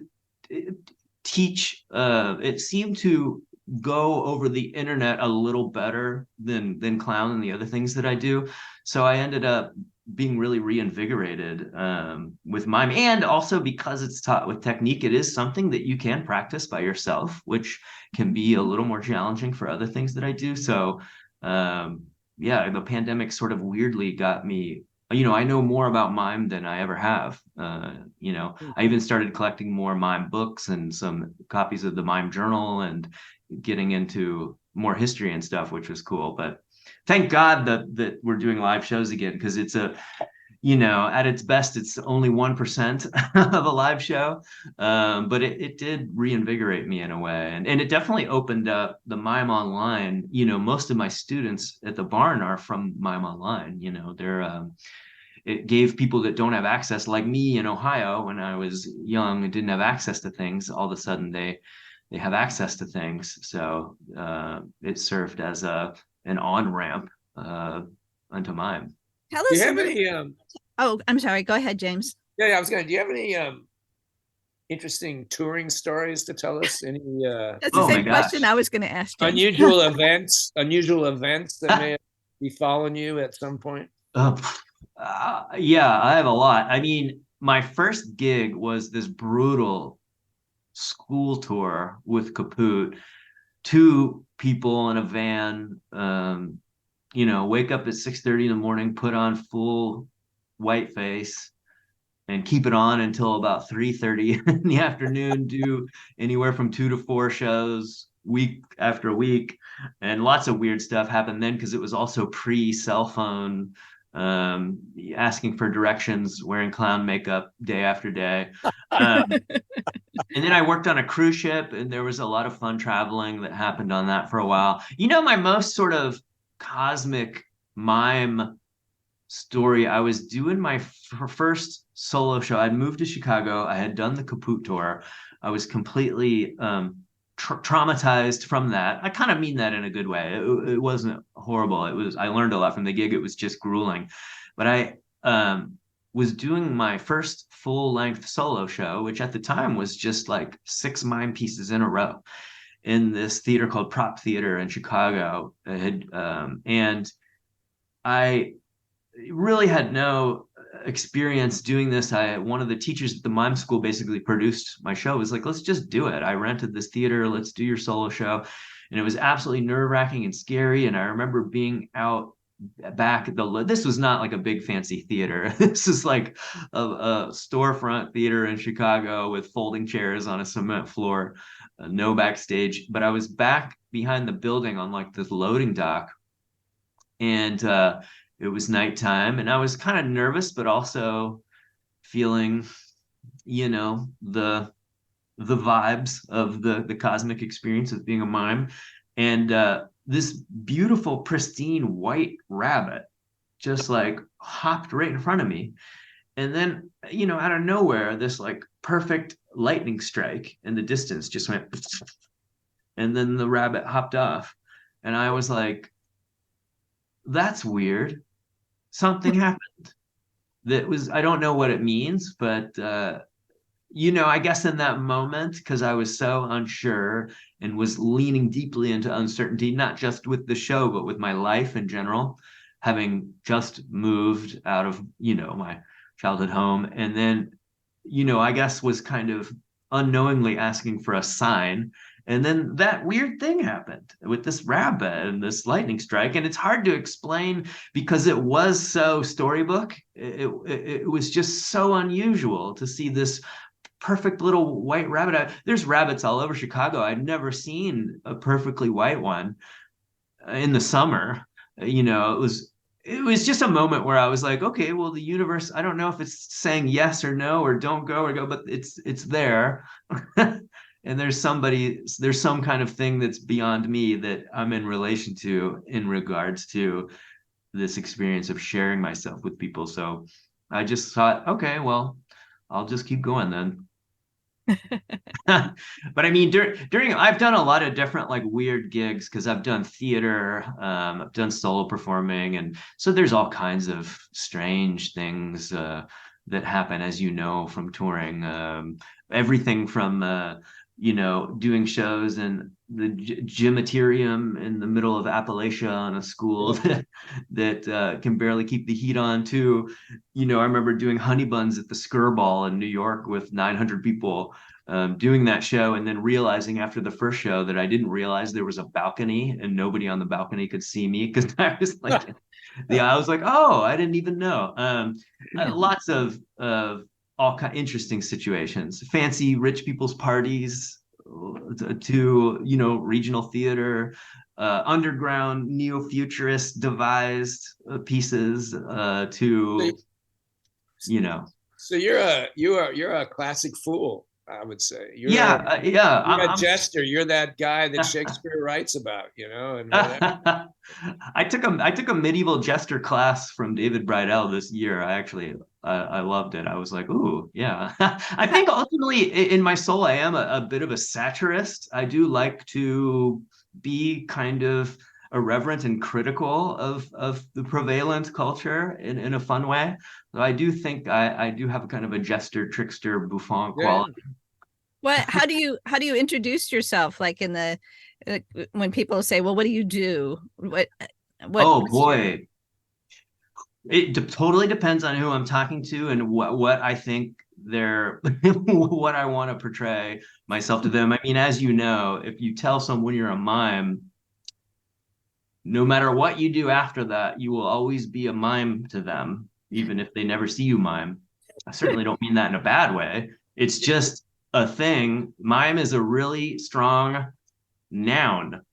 Speaker 3: teach, it seemed to go over the internet a little better than clown and the other things that I do. So I ended up being really reinvigorated with mime, and also because it's taught with technique, it is something that you can practice by yourself, which can be a little more challenging for other things that I do. So yeah, the pandemic sort of weirdly got me, I know more about mime than I ever have. I even started collecting more mime books and some copies of the Mime Journal, and getting into more history and stuff, which was cool. But thank God that we're doing live shows again, because it's at its best, it's only 1% of a live show. But it did reinvigorate me in a way. And it definitely opened up the Mime Online. Most of my students at the barn are from Mime Online. It gave people that don't have access, like me in Ohio, when I was young and didn't have access to things, all of a sudden they have access to things. So it served as an on-ramp onto mime.
Speaker 1: Tell
Speaker 2: Do
Speaker 1: us
Speaker 2: you have any?
Speaker 1: Oh, I'm sorry. Go ahead, James.
Speaker 2: Yeah, I was going to. Do you have any interesting touring stories to tell us? Any
Speaker 1: That's the same question I was going to ask. James.
Speaker 2: Unusual events that may be following you at some point?
Speaker 3: Yeah, I have a lot. I mean, my first gig was this brutal school tour with Kaput. 2 people in a van, wake up at 6:30 in the morning, put on full white face, and keep it on until about 3:30 in the afternoon, do anywhere from 2 to 4 shows week after week. And lots of weird stuff happened then, because it was also pre-cell phone, asking for directions, wearing clown makeup day after day. And then I worked on a cruise ship, and there was a lot of fun traveling that happened on that for a while. My most sort of cosmic mime story, I was doing my first solo show. I'd moved to Chicago. I had done the Kaput tour. I was completely traumatized from that. I kind of mean that in a good way. It wasn't horrible. I learned a lot from the gig. It was just grueling. But I was doing my first full-length solo show, which at the time was just like 6 mime pieces in a row. in this theater called Prop Theater in Chicago. And I really had no experience doing this. One of the teachers at the mime school basically produced my show. It was like, let's just do it. I rented this theater. Let's do your solo show. And it was absolutely nerve-wracking and scary. And I remember being out back at this was not like a big fancy theater. This is like a storefront theater in Chicago with folding chairs on a cement floor, no backstage. But I was back behind the building on like this loading dock, and it was nighttime, and I was kind of nervous, but also feeling, the vibes of the cosmic experience of being a mime. And this beautiful, pristine white rabbit just like hopped right in front of me. And then, out of nowhere, this like perfect lightning strike in the distance just went, and then the rabbit hopped off. And I was like, that's weird. Something happened. I don't know what it means, but I guess in that moment, because I was so unsure and was leaning deeply into uncertainty, not just with the show, but with my life in general, having just moved out of, my childhood home. And then, I guess was kind of unknowingly asking for a sign. And then that weird thing happened with this rabbit and this lightning strike. And it's hard to explain because it was so storybook. It was just so unusual to see this perfect little white rabbit. There's rabbits all over Chicago. I'd never seen a perfectly white one in the summer. It was just a moment where I was like, okay, well, the universe, I don't know if it's saying yes or no or don't go or go, but it's there. And there's some kind of thing that's beyond me that I'm in relation to in regards to this experience of sharing myself with people. So I just thought, okay, well, I'll just keep going then. But I mean, during I've done a lot of different like weird gigs because I've done theater, I've done solo performing, and so there's all kinds of strange things that happen, as you know, from touring. Everything from doing shows in the gymaterium in the middle of Appalachia on a school that can barely keep the heat on to, I remember doing honey buns at the Skirball in New York with 900 people, doing that show, and then realizing after the first show that I didn't realize there was a balcony and nobody on the balcony could see me because I was like, I was like, oh, I didn't even know. Lots of all kind of interesting situations, fancy rich people's parties, to regional theater, underground neo-futurist devised pieces, to
Speaker 2: So you're a classic fool, I would say. You're
Speaker 3: I'm
Speaker 2: a jester. You're that guy that Shakespeare writes about, and
Speaker 3: I took a medieval jester class from David Bridell this year. I loved it. I was like, ooh, yeah. I think ultimately in my soul, I am a bit of a satirist. I do like to be kind of irreverent and critical of the prevalent culture in a fun way. So I do think I do have a kind of a jester, trickster, bouffon quality.
Speaker 1: How do you introduce yourself? Like when people say, well, what do you do? What
Speaker 3: oh boy. It totally depends on who I'm talking to and what I think they're what I want to portray myself to them. I mean, as you know, if you tell someone you're a mime, no matter what you do after that, you will always be a mime to them, even if they never see you mime. I certainly don't mean that in a bad way. It's just a thing. Mime is a really strong noun.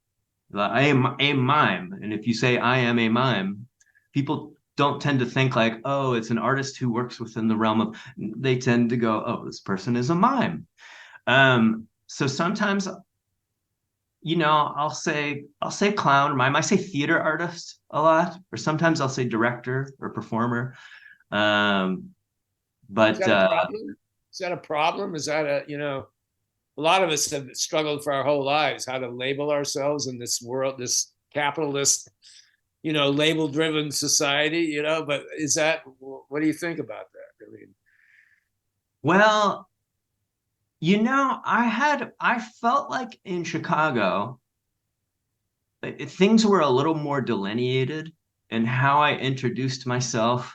Speaker 3: I am a mime. And if you say I am a mime, people don't tend to think like, oh, it's an artist who works within the realm of, they tend to go, oh, this person is a mime. So sometimes, I'll say clown or mime. I say theater artist a lot, or sometimes I'll say director or performer. But
Speaker 2: is that a problem? Is that a problem? Is that a lot of us have struggled for our whole lives how to label ourselves in this world, this capitalist, label-driven society, but what do you think about that? I mean,
Speaker 3: well, I felt like in Chicago, things were a little more delineated, and how I introduced myself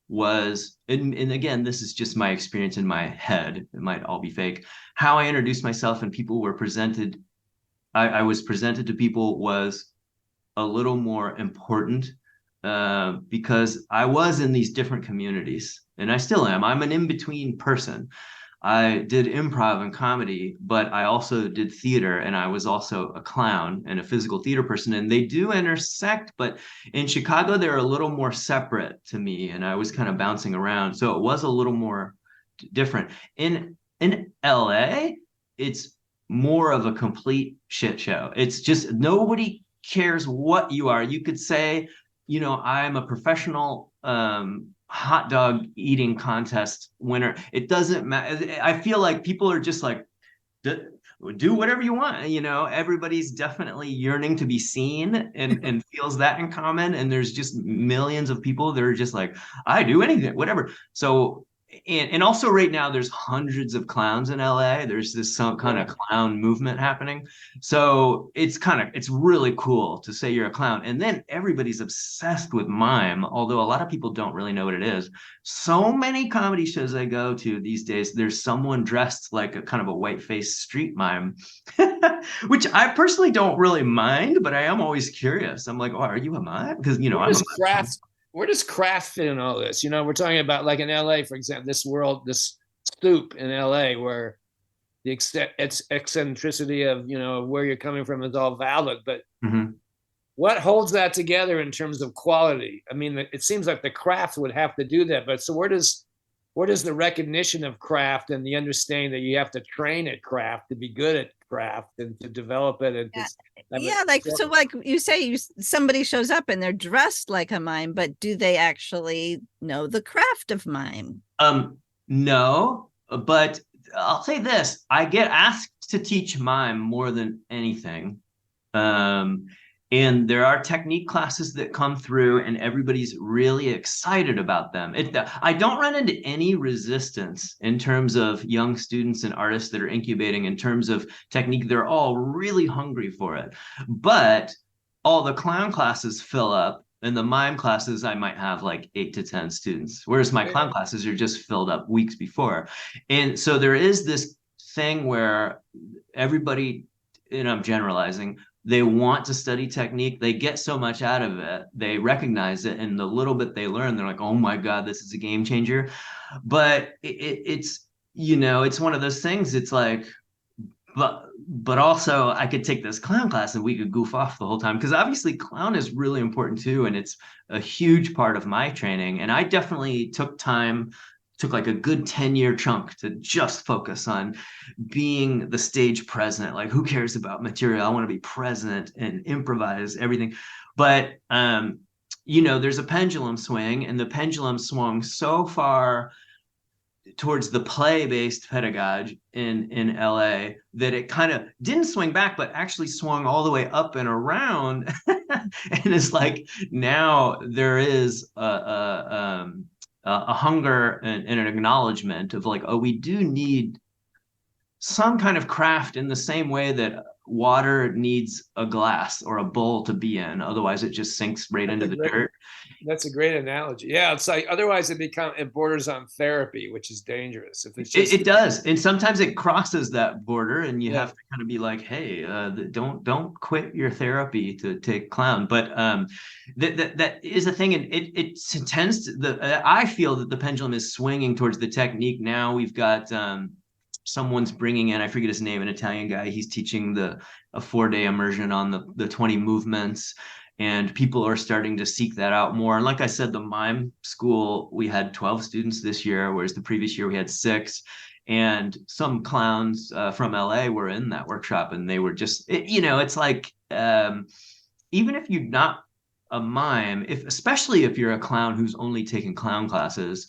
Speaker 3: was, and again, this is just my experience in my head. It might all be fake. How I introduced myself and people were presented, I was presented to people was a little more important, because I was in these different communities, and I still am. I'm an in-between person. I did improv and comedy, but I also did theater, and I was also a clown and a physical theater person, and they do intersect, but in Chicago they're a little more separate to me, and I was kind of bouncing around, so it was a little more different. In LA, it's more of a complete shit show. It's just nobody cares what you are. You could say, I'm a professional hot dog eating contest winner. It doesn't matter. I feel like people are just like, do whatever you want. Everybody's definitely yearning to be seen, and feels that in common. And there's just millions of people that are just like, I do anything, whatever. So, and also right now there's hundreds of clowns in LA. There's this some kind of clown movement happening. So it's really cool to say you're a clown. And then everybody's obsessed with mime, although a lot of people don't really know what it is. So many comedy shows I go to these days, there's someone dressed like a kind of a white-faced street mime, which I personally don't really mind, but I am always curious. I'm like, oh, are you a mime? Because, I'm a mime.
Speaker 2: Where does craft fit in all this? We're talking about, like, in LA, for example, this stoop in LA where the eccentricity of, where you're coming from is all valid. But what holds that together in terms of quality? I mean, it seems like the craft would have to do that. But so where does the recognition of craft and the understanding that you have to train at craft to be good at craft and to develop it? And
Speaker 1: like you say, somebody shows up and they're dressed like a mime, but do they actually know the craft of mime?
Speaker 3: No, but I'll say this: I get asked to teach mime more than anything. And there are technique classes that come through, and everybody's really excited about them. I don't run into any resistance in terms of young students and artists that are incubating in terms of technique. They're all really hungry for it. But all the clown classes fill up. In the mime classes, I might have like 8 to 10 students, whereas my clown classes are just filled up weeks before. And so there is this thing where everybody, and I'm generalizing, they want to study technique. They get so much out of it. They recognize it. And the little bit they learn, they're like, oh my God, this is a game changer. But it's one of those things. It's like, but also I could take this clown class and we could goof off the whole time, because obviously clown is really important too, and it's a huge part of my training. And I definitely took like a good 10-year chunk to just focus on being the stage present. Like, who cares about material? I want to be present and improvise everything. But there's a pendulum swing, and the pendulum swung so far towards the play-based pedagogy in LA that it kind of didn't swing back, but actually swung all the way up and around. And it's like, now there is a hunger and an acknowledgement of like, oh, we do need some kind of craft in the same way that water needs a glass or a bowl to be in. Otherwise, it just sinks right into the dirt.
Speaker 2: That's a great analogy. Yeah, it's like, otherwise it borders on therapy, which is dangerous. If it's
Speaker 3: just, it does, and sometimes it crosses that border, and you have to kind of be like, hey, don't quit your therapy to take clown. But that is a thing, and it tends to I feel that the pendulum is swinging towards the technique now. We've got someone's bringing in, I forget his name, an Italian guy. He's teaching a 4-day immersion on the 20 movements, and people are starting to seek that out more. And like I said, the mime school, we had 12 students this year, whereas the previous year we had 6. And some clowns from LA were in that workshop, and they were just, it's like, even if you're not a mime, especially if you're a clown who's only taking clown classes,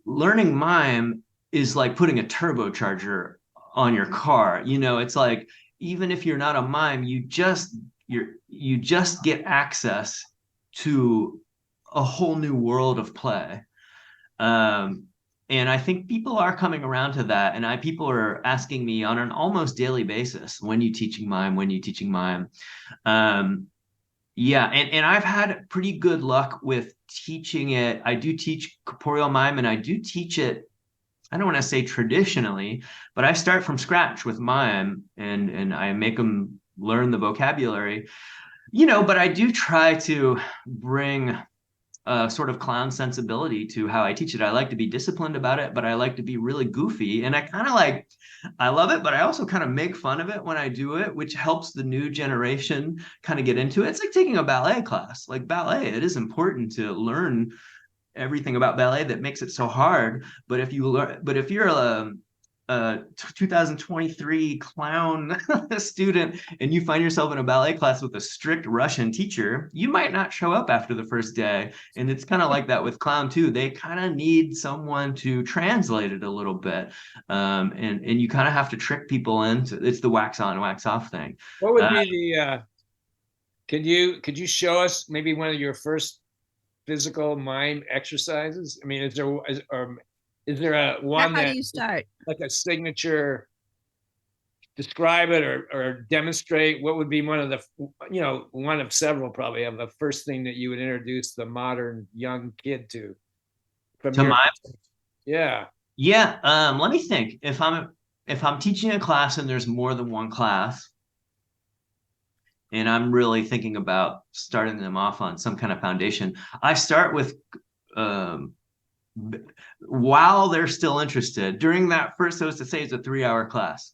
Speaker 3: learning mime is like putting a turbocharger on your car. It's like, even if you're not a mime, you just get access to a whole new world of play. And I think people are coming around to that. And people are asking me on an almost daily basis, when you teaching mime, when you teaching mime. Um, yeah, and I've had pretty good luck with teaching it. I do teach corporeal mime, and I do teach it, I don't want to say traditionally, but I start from scratch with mime, and I make them learn the vocabulary, but I do try to bring a sort of clown sensibility to how I teach it. I like to be disciplined about it, but I like to be really goofy. And I love it, but I also kind of make fun of it when I do it, which helps the new generation kind of get into it. It's like taking a ballet class. Like ballet, it is important to learn everything about ballet that makes it so hard. But if you're a 2023 clown student and you find yourself in a ballet class with a strict Russian teacher, you might not show up after the first day. And it's kind of like that with clown too. They kind of need someone to translate it a little bit. And you kind of have to trick people into, it's the wax on, wax off thing.
Speaker 2: What would be the could you show us maybe one of your first physical mime exercises? I mean, is there a one
Speaker 1: How do
Speaker 2: that
Speaker 1: you start?
Speaker 2: like a signature, describe it or demonstrate what would be one of the, one of several probably of the first thing that you would introduce the modern young kid to from
Speaker 3: To
Speaker 2: your
Speaker 3: mime?
Speaker 2: yeah.
Speaker 3: Yeah. Let me think. If I'm teaching a class and there's more than one class, and I'm really thinking about starting them off on some kind of foundation, I start with um, while they're still interested. During that first, so to say, it's a 3-hour class.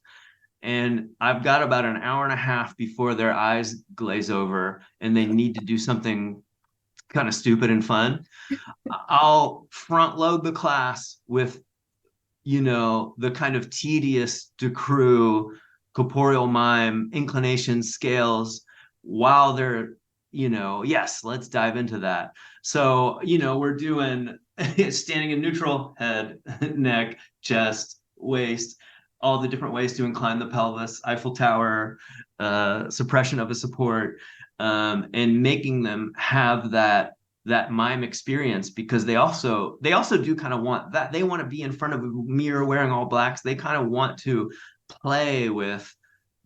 Speaker 3: And I've got about an hour and a half before their eyes glaze over and they need to do something kind of stupid and fun. I'll front load the class with, the kind of tedious decrew, corporeal mime, inclination scales while they're, yes, let's dive into that. So, we're doing standing in neutral, head, neck, chest, waist, all the different ways to incline the pelvis, Eiffel Tower, suppression of a support, and making them have that mime experience, because they also do kind of want that. They want to be in front of a mirror wearing all blacks. They kind of want to play with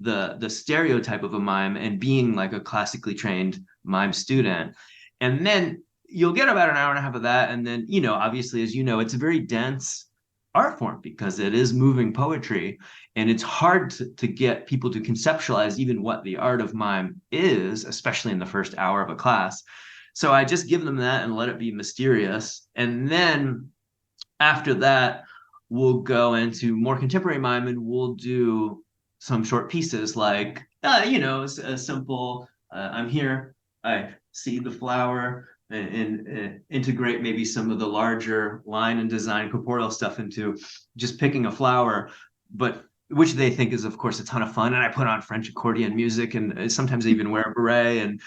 Speaker 3: the stereotype of a mime and being like a classically trained mime student. And then you'll get about an hour and a half of that. And then, obviously, as you know, it's a very dense art form because it is moving poetry. And it's hard to get people to conceptualize even what the art of mime is, especially in the first hour of a class. So I just give them that and let it be mysterious. And then after that, we'll go into more contemporary mime and we'll do some short pieces like, a simple, I'm here, I see the flower, and integrate maybe some of the larger line and design corporeal stuff into just picking a flower, but which they think is, of course, a ton of fun. And I put on French accordion music, and sometimes I even wear a beret and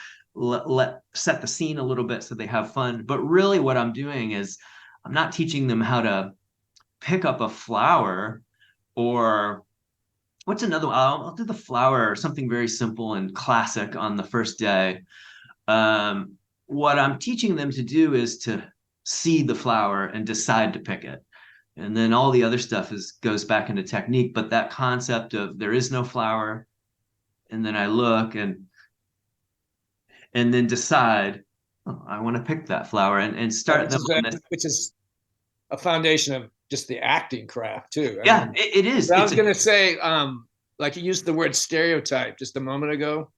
Speaker 3: set the scene a little bit so they have fun. But really what I'm doing is I'm not teaching them how to pick up a flower, or what's another one? I'll do the flower or something very simple and classic on the first day. What I'm teaching them to do is to see the flower and decide to pick it. And then all the other stuff goes back into technique. But that concept of there is no flower, and then I look and then decide, oh, I want to pick that flower and start them on this.
Speaker 2: Which is a foundation of just the acting craft too.
Speaker 3: Yeah, it is.
Speaker 2: I was going to say, like you used the word stereotype just a moment ago,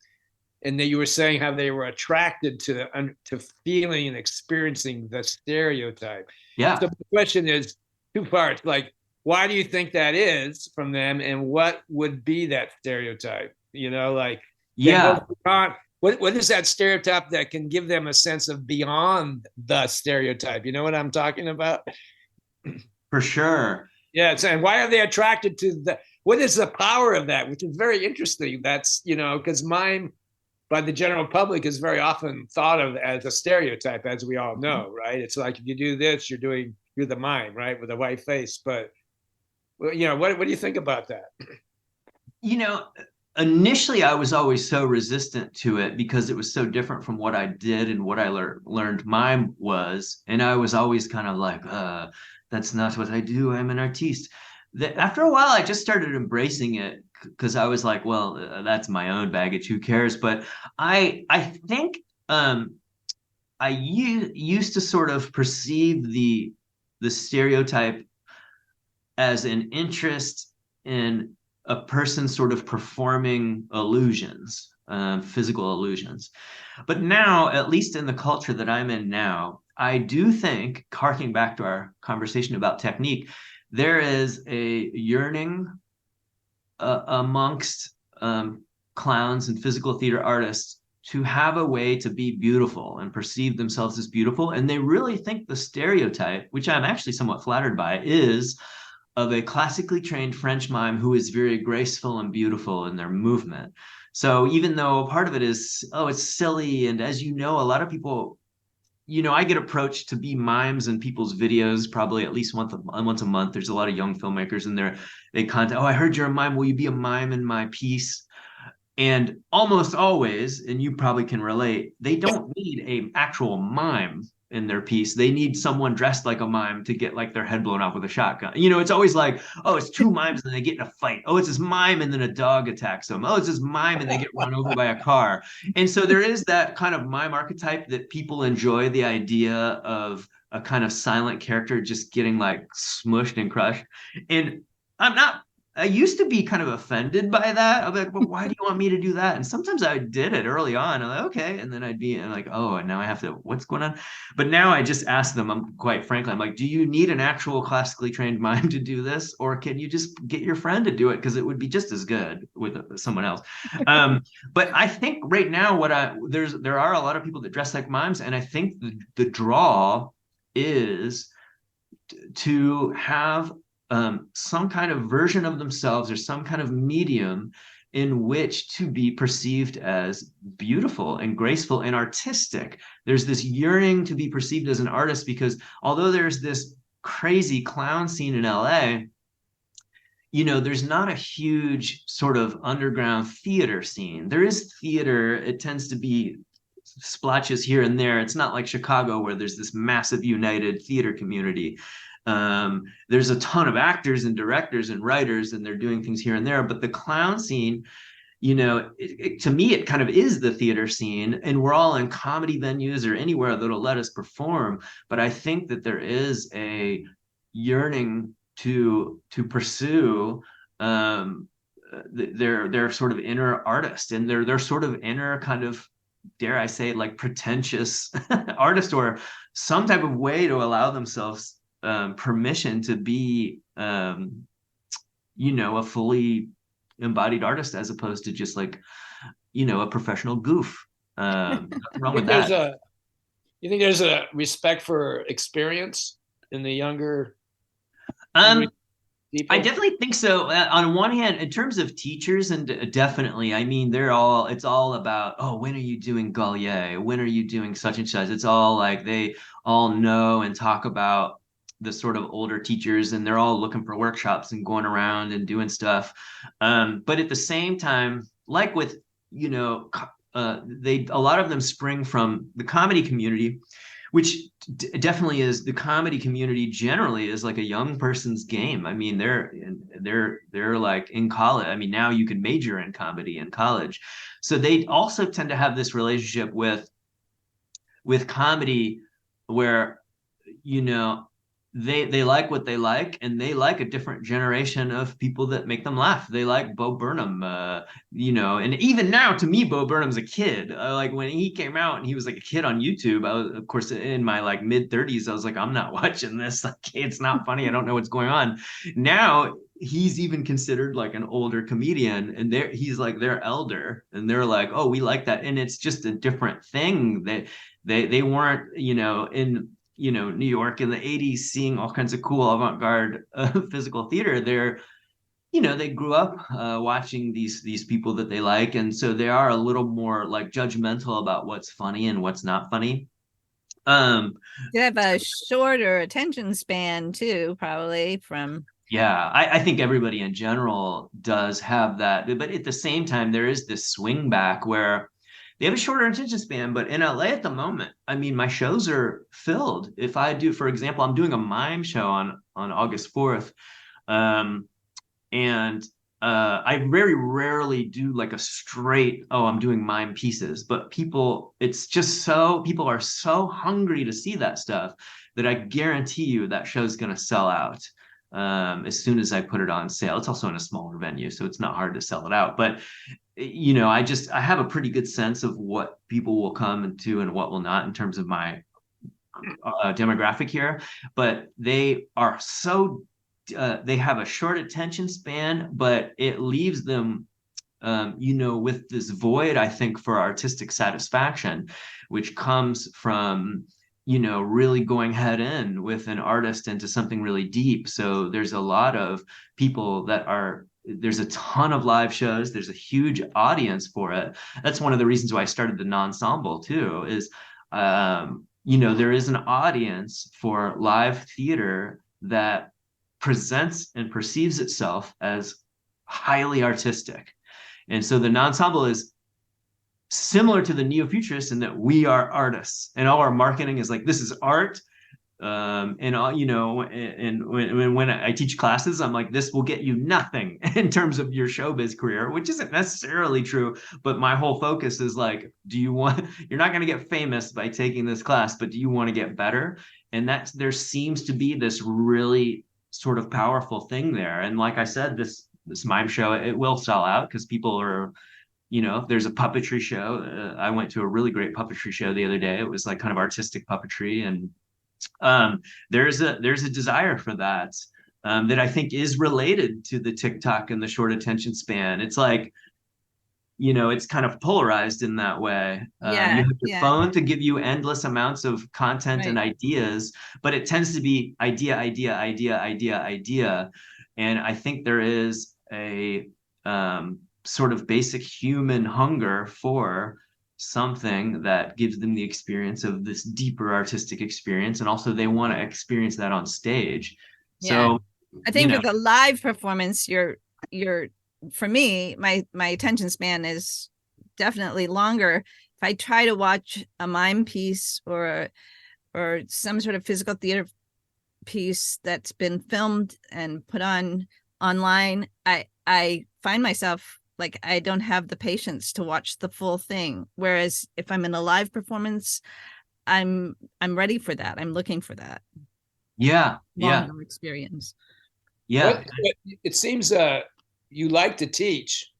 Speaker 2: and then you were saying how they were attracted to feeling and experiencing the stereotype.
Speaker 3: Yeah.
Speaker 2: So the question is two parts. Like, why do you think that is from them, and what would be that stereotype?
Speaker 3: Yeah.
Speaker 2: What is that stereotype that can give them a sense of beyond the stereotype? You know what I'm talking about?
Speaker 3: For sure.
Speaker 2: Yeah, and why are they attracted to that? What is the power of that? Which is very interesting. That's, because mime by the general public is very often thought of as a stereotype, as we all know, right? It's like, if you do this, you're the mime, right? With a white face. But, what do you think about that?
Speaker 3: initially I was always so resistant to it because it was so different from what I did and what I learned mime was. And I was always kind of like, that's not what I do. I'm an artiste. That after a while, I just started embracing it because I was like, well, that's my own baggage. Who cares? But I think used to sort of perceive the stereotype as an interest in a person sort of performing illusions, physical illusions. But now, at least in the culture that I'm in now, I do think, harking back to our conversation about technique, there is a yearning amongst clowns and physical theater artists to have a way to be beautiful and perceive themselves as beautiful. And they really think the stereotype, which I'm actually somewhat flattered by, is of a classically trained French mime who is very graceful and beautiful in their movement. So even though part of it is, oh, it's silly. And as you know, a lot of people, I get approached to be mimes in people's videos probably at least once a month. There's a lot of young filmmakers in there. They contact, oh, I heard you're a mime. Will you be a mime in my piece? And almost always, and you probably can relate, they don't need a actual mime in their piece. They need someone dressed like a mime to get like their head blown off with a shotgun. It's always like, oh, it's two mimes and they get in a fight. Oh, it's this mime and then a dog attacks them. Oh, it's this mime and they get run over by a car. And so there is that kind of mime archetype that people enjoy, the idea of a kind of silent character just getting like smushed and crushed. And I used to be kind of offended by that. I'd be like, well, why do you want me to do that? And sometimes I did it early on. I'm like, okay. And then I'm like, oh, and now I have to, what's going on? But now I just ask them, I'm quite frankly, I'm like, do you need an actual classically trained mime to do this? Or can you just get your friend to do it? Because it would be just as good with someone else. But I think right now, there are a lot of people that dress like mimes. And I think the draw is to have some kind of version of themselves or some kind of medium in which to be perceived as beautiful and graceful and artistic. There's this yearning to be perceived as an artist because although there's this crazy clown scene in LA, there's not a huge sort of underground theater scene. There is theater. It tends to be splotches here and there. It's not like Chicago where there's this massive united theater community. There's a ton of actors and directors and writers, and they're doing things here and there. But the clown scene, to me, it kind of is the theater scene, and we're all in comedy venues or anywhere that'll let us perform. But I think that there is a yearning to pursue their sort of inner artist and their sort of inner kind of, dare I say, like pretentious artist, or some type of way to allow themselves permission to be, a fully embodied artist as opposed to just like, a professional goof. Nothing wrong with that.
Speaker 2: You think there's a respect for experience in the younger people?
Speaker 3: I definitely think so. On one hand, in terms of teachers, and definitely, I mean, it's all about, oh, when are you doing Gaulier? When are you doing such and such? It's all like they all know and talk about the sort of older teachers, and they're all looking for workshops and going around and doing stuff. But at the same time, like with, a lot of them spring from the comedy community, which definitely is, the comedy community generally is like a young person's game. I mean, they're like in college. I mean, now you can major in comedy in college. So they also tend to have this relationship with comedy where, they like what they like, and they like a different generation of people that make them laugh. They like Bo Burnham, and even now, to me, Bo Burnham's a kid. Like when he came out and he was like a kid on YouTube, I was, of course, in my like mid-30s, I was like, I'm not watching this. Like, it's not funny. I don't know what's going on. Now he's even considered like an older comedian, and he's like their elder, and they're like, oh, we like that. And it's just a different thing that they weren't, in New York in the 80s, seeing all kinds of cool avant-garde physical theater. They grew up watching these people that they like, and so they are a little more like judgmental about what's funny and what's not funny.
Speaker 1: You have a shorter attention span too, probably from
Speaker 3: Yeah, I think everybody in general does have that. But at the same time, there is this swing back where they have a shorter attention span. But in LA at the moment, I mean, my shows are filled. If I do, for example, I'm doing a mime show on August 4th. Um, and I very rarely do like a straight, oh, I'm doing mime pieces, but people are so hungry to see that stuff that I guarantee you that show's going to sell out as soon as I put it on sale. It's also in a smaller venue, so it's not hard to sell it out. But I have a pretty good sense of what people will come into and what will not in terms of my demographic here. But they have a short attention span, but it leaves them with this void, I think, for artistic satisfaction, which comes from, really going head in with an artist into something really deep. So there's a lot of people there's a ton of live shows. There's a huge audience for it. That's one of the reasons why I started the ensemble too, is, there is an audience for live theater that presents and perceives itself as highly artistic. And so the ensemble is similar to the neo-futurists in that we are artists, and all our marketing is like, this is art. And all, and when I teach classes, I'm like, this will get you nothing in terms of your showbiz career, which isn't necessarily true. But my whole focus is like, you're not going to get famous by taking this class, but do you want to get better? And there seems to be this really sort of powerful thing there. And like I said, this mime show, it will sell out because people are, there's a puppetry show. I went to a really great puppetry show the other day. It was like kind of artistic puppetry, and there's a desire for that, that I think is related to the TikTok and the short attention span. It's like, it's kind of polarized in that way.
Speaker 1: Yeah,
Speaker 3: you have your phone to give you endless amounts of content and
Speaker 1: right.
Speaker 3: ideas, but it tends to be idea, idea, idea, idea, idea. And I think there is a sort of basic human hunger for something that gives them the experience of this deeper artistic experience. And also they want to experience that on stage.
Speaker 1: Yeah.
Speaker 3: So,
Speaker 1: I think with a live performance, you're for me, my attention span is definitely longer. If I try to watch a mime piece or some sort of physical theater piece that's been filmed and put on online, I find myself like I don't have the patience to watch the full thing. Whereas if I'm in a live performance, I'm ready for that. I'm looking for that.
Speaker 3: Yeah.
Speaker 1: Longer experience.
Speaker 3: Yeah.
Speaker 2: It seems you like to teach.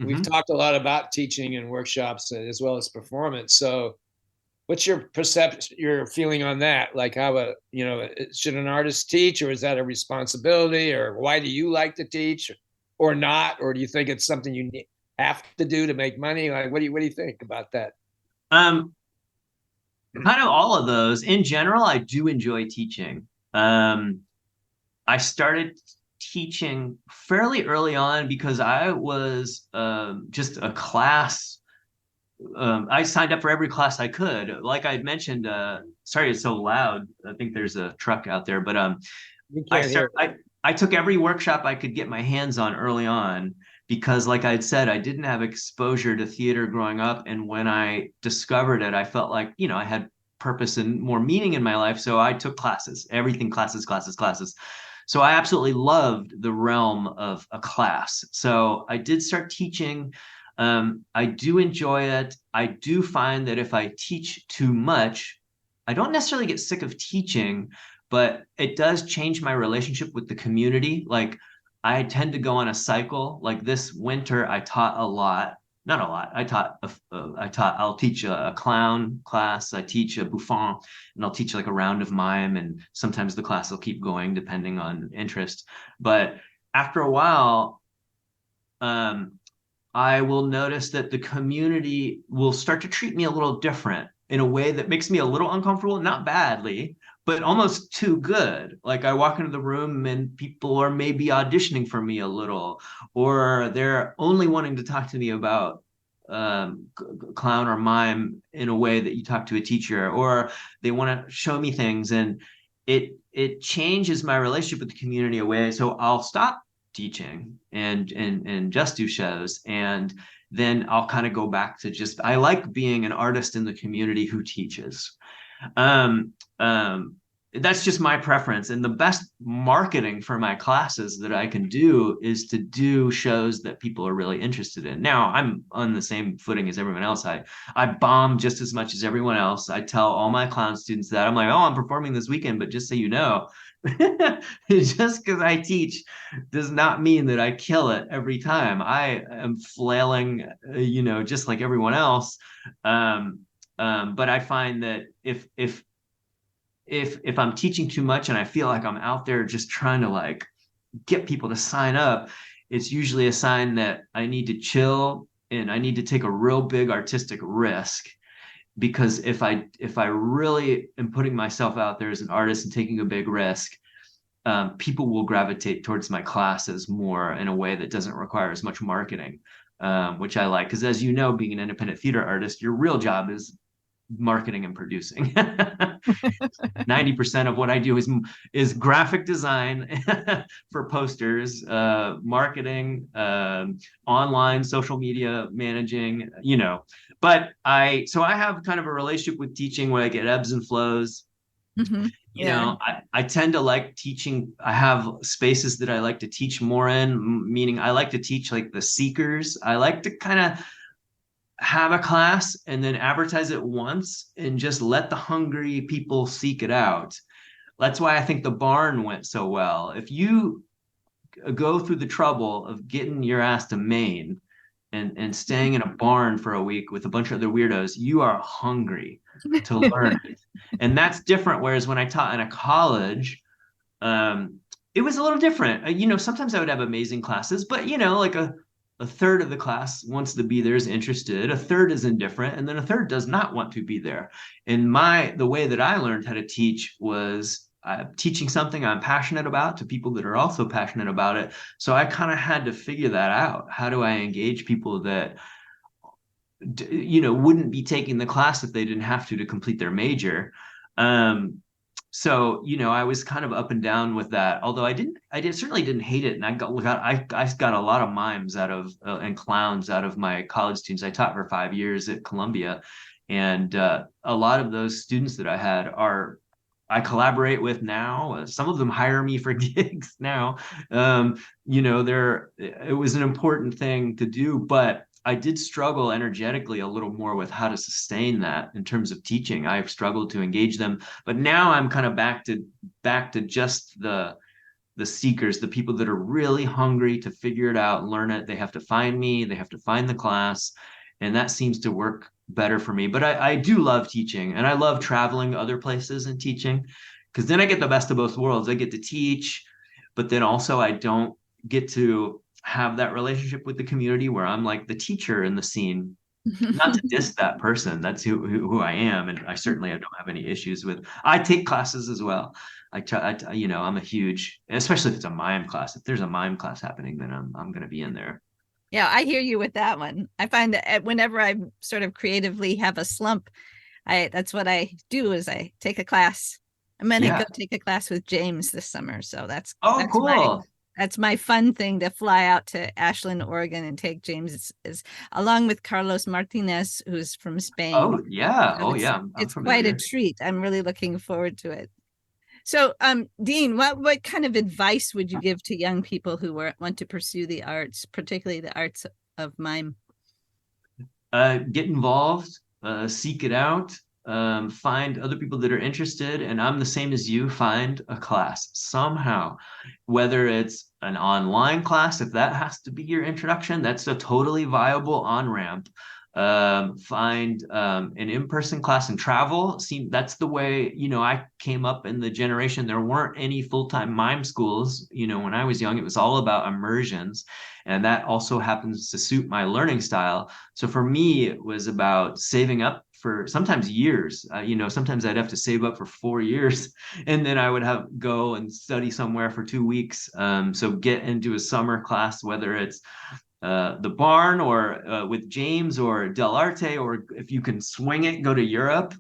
Speaker 2: Mm-hmm. We've talked a lot about teaching and workshops as well as performance. So what's your perception, your feeling on that? Like how should an artist teach, or is that a responsibility, or why do you like to teach or not? Or do you think it's something you have to do to make money? Like, what do you think about that?
Speaker 3: Kind of all of those. In general, I do enjoy teaching. I started teaching fairly early on because I was just a class. I signed up for every class I could. Like I mentioned, sorry it's so loud. I think there's a truck out there, but I took every workshop I could get my hands on early on because, like I'd said, I didn't have exposure to theater growing up. And when I discovered it, I felt like, I had purpose and more meaning in my life. So I took classes, everything, classes. So I absolutely loved the realm of a class. So I did start teaching. I do enjoy it. I do find that if I teach too much, I don't necessarily get sick of teaching, but it does change my relationship with the community. Like I tend to go on a cycle. Like this winter, I taught a lot. Not a lot. I'll teach a clown class. I teach a Buffon, and I'll teach like a round of mime. And sometimes the class will keep going depending on interest. But after a while, I will notice that the community will start to treat me a little different in a way that makes me a little uncomfortable, not badly, but almost too good. Like I walk into the room and people are maybe auditioning for me a little, or they're only wanting to talk to me about clown or mime in a way that you talk to a teacher, or they want to show me things. And it changes my relationship with the community away. So I'll stop teaching and just do shows, and then I'll kind of go back to just, I like being an artist in the community who teaches. Um, um, that's just my preference. And the best marketing for my classes that I can do is to do shows that people are really interested in. Now, I'm on the same footing as everyone else. I bomb just as much as everyone else. I tell all my clown students that I'm like, oh, I'm performing this weekend, but just so you know, just because I teach does not mean that I kill it every time. I am flailing, just like everyone else. But I find that if I'm teaching too much and I feel like I'm out there just trying to like get people to sign up, it's usually a sign that I need to chill and I need to take a real big artistic risk. Because if I really am putting myself out there as an artist and taking a big risk, people will gravitate towards my classes more in a way that doesn't require as much marketing, which I like. Because as you know, being an independent theater artist, your real job is marketing and producing. 90% of what I do is graphic design for posters, marketing, online social media managing, But I have kind of a relationship with teaching where I get ebbs and flows.
Speaker 1: Mm-hmm. Yeah.
Speaker 3: I tend to like teaching. I have spaces that I like to teach more in, meaning I like to teach like the seekers. I like to kind of have a class and then advertise it once and just let the hungry people seek it out. That's why I think the barn went so well. If you go through the trouble of getting your ass to Maine and staying in a barn for a week with a bunch of other weirdos, you are hungry to learn it. And that's different. Whereas when I taught in a college, it was a little different. Sometimes I would have amazing classes, but like a third of the class wants to be there, is interested, a third is indifferent, and then a third does not want to be there. And the way that I learned how to teach was teaching something I'm passionate about to people that are also passionate about it. So I kind of had to figure that out. How do I engage people that wouldn't be taking the class if they didn't have to complete their major? So I was kind of up and down with that. Although I certainly didn't hate it, and I got a lot of mimes out of and clowns out of my college students. I taught for 5 years at Columbia, and a lot of those students that I had I collaborate with now. Some of them hire me for gigs now. It was an important thing to do, but I did struggle energetically a little more with how to sustain that in terms of teaching. I've struggled to engage them, but now I'm kind of back to just the seekers, the people that are really hungry to figure it out, learn it. They have to find me, they have to find the class, and that seems to work better for me. But I do love teaching, and I love traveling other places and teaching, because then I get the best of both worlds. I get to teach, but then also I don't get to have that relationship with the community where I'm like the teacher in the scene. Not to diss that person, that's who I am, and I certainly don't have any issues with. I take classes as well. I'm a huge, especially if it's a mime class. If there's a mime class happening, then I'm going to be in there.
Speaker 1: Yeah, I hear you with that one. I find that whenever I sort of creatively have a slump, that's what I do is I take a class. I'm gonna go take a class with James this summer. So that's
Speaker 3: cool.
Speaker 1: That's my fun thing, to fly out to Ashland, Oregon, and take James is along with Carlos Martinez, who's from Spain.
Speaker 3: Oh yeah,
Speaker 1: it's quite a treat. I'm really looking forward to it. So, Dean, what kind of advice would you give to young people who want to pursue the arts, particularly the arts of mime?
Speaker 3: Get involved, seek it out, find other people that are interested. And I'm the same as you, find a class somehow, whether it's an online class, if that has to be your introduction, that's a totally viable on-ramp. Find an in-person class and travel. That's the way, I came up in the generation. There weren't any full-time mime schools. When I was young, it was all about immersions. And that also happens to suit my learning style. So for me, it was about saving up for sometimes years. Sometimes I'd have to save up for 4 years, and then I would go and study somewhere for 2 weeks. So get into a summer class, whether it's the barn, or with James or Del Arte, or if you can swing it, go to Europe.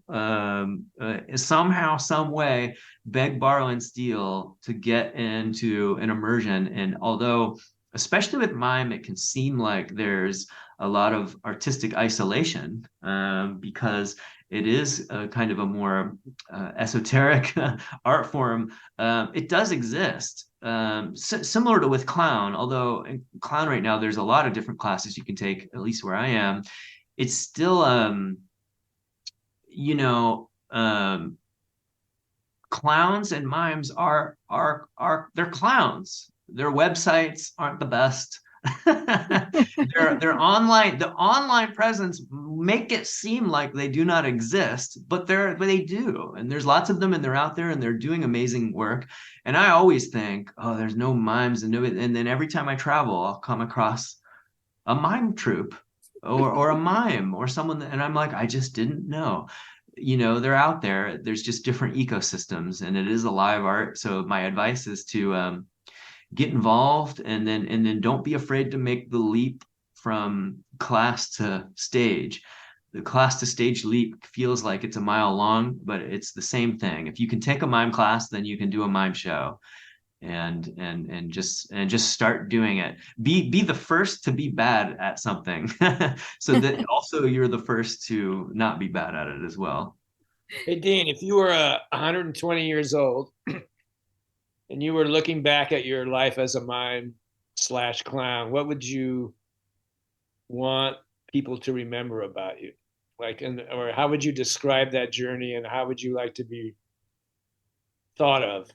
Speaker 3: Somehow, some way, beg, borrow, and steal to get into an immersion. And although, especially with mime, it can seem like there's a lot of artistic isolation, because it is a kind of a more esoteric art form. It does exist, similar to with clown, although in clown right now there's a lot of different classes you can take, at least where I am. It's still you know clowns and mimes are they're clowns. Their websites aren't the best. Their online, the online presence make it seem like they do not exist, but they do, and there's lots of them, and they're out there, and they're doing amazing work. And I always think, oh, there's no mimes, and then every time I travel, I'll come across a mime troupe, or a mime, or someone and I'm like, I just didn't know. They're out there. There's just different ecosystems, and it is a live art. So my advice is to get involved, and then don't be afraid to make the leap from class to stage. The class to stage leap feels like it's a mile long, but it's the same thing. If you can take a mime class, then you can do a mime show, and just start doing it. Be the first to be bad at something, so that also you're the first to not be bad at it as well.
Speaker 2: Hey, Dean, if you were 120 years old and you were looking back at your life as a mime slash clown, what would you want people to remember about you? Or how would you describe that journey, and how would you like to be thought of?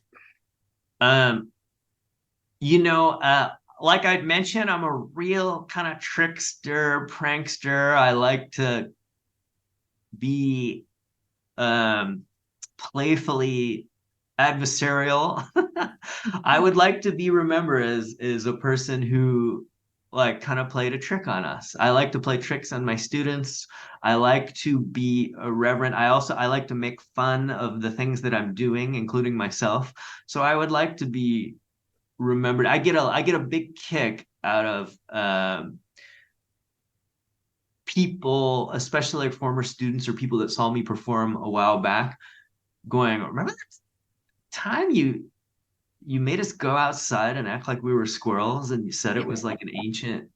Speaker 3: Um, you know, like I'd mentioned, I'm a real kind of trickster, prankster. I like to be playfully adversarial. I would like to be remembered as a person who like kind of played a trick on us. I like to play tricks on my students. I like to be irreverent. I like to make fun of the things that I'm doing, including myself. So I would like to be remembered. I get a big kick out of people, especially like former students or people that saw me perform a while back, going, "Remember that time you made us go outside and act like we were squirrels, and you said it was like an ancient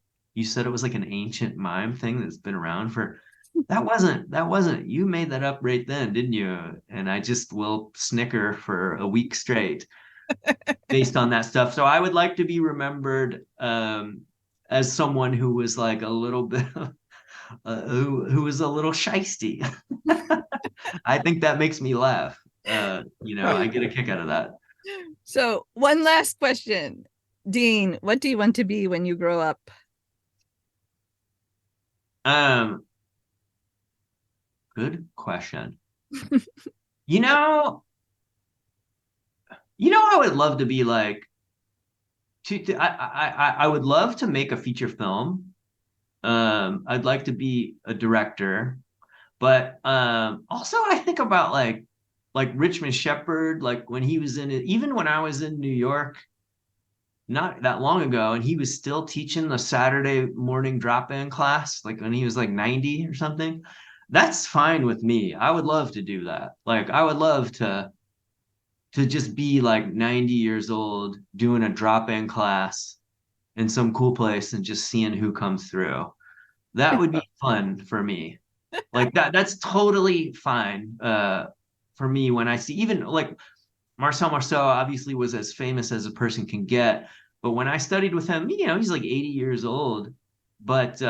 Speaker 3: mime thing that's been around for that wasn't you made that up right then, didn't you?" And I just will snicker for a week straight based on that stuff. So I would like to be remembered as someone who was like a little bit who was a little shisty. I think that makes me laugh. I get a kick out of that.
Speaker 1: So, one last question. Dean, what do you want to be when you grow up?
Speaker 3: Um, Good question. You know, I would love to be like I would love to make a feature film. I'd like to be a director, but also I think about like Richmond Shepard, like when he was in it, even when I was in New York not that long ago, and he was still teaching the Saturday morning drop-in class, like when he was like 90 or something. That's fine with me. I would love to do that. Like I would love to just be like 90 years old doing a drop-in class in some cool place and just seeing who comes through. That would be fun for me. Like that's totally fine for me when I see, even like Marcel Marceau obviously was as famous as a person can get, but when I studied with him, he's like 80 years old, but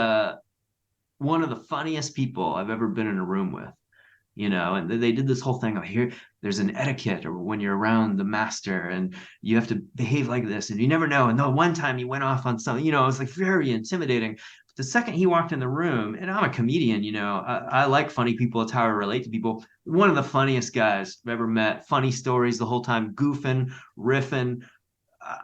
Speaker 3: one of the funniest people I've ever been in a room with. And they did this whole thing of, here there's an etiquette, or when you're around the master and you have to behave like this, and you never know. And the one time he went off on something, it was like very intimidating. But the second he walked in the room, and I'm a comedian, I like funny people. It's how I relate to people. One of the funniest guys I've ever met, funny stories the whole time, goofing, riffing.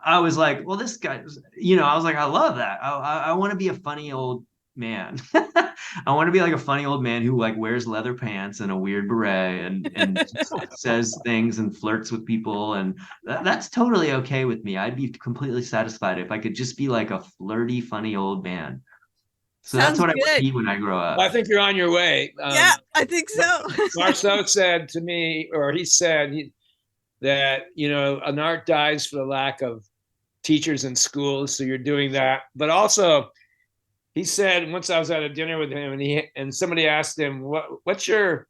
Speaker 3: I was like, well, this guy, I was like, I love that. I want to be a funny old man. I want to be like a funny old man who like wears leather pants and a weird beret and just says things and flirts with people, and that's totally okay with me. I'd be completely satisfied if I could just be like a flirty, funny old man. So that's
Speaker 1: Sounds
Speaker 3: what I want to
Speaker 1: good.
Speaker 3: be when I grow
Speaker 2: I
Speaker 3: up.
Speaker 2: think you're on your way.
Speaker 1: Yeah, I think so.
Speaker 2: Marceau said to me, or he said that, an art dies for the lack of teachers in schools. So you're doing that. But also, he said once I was at a dinner with him, and somebody asked him, what's your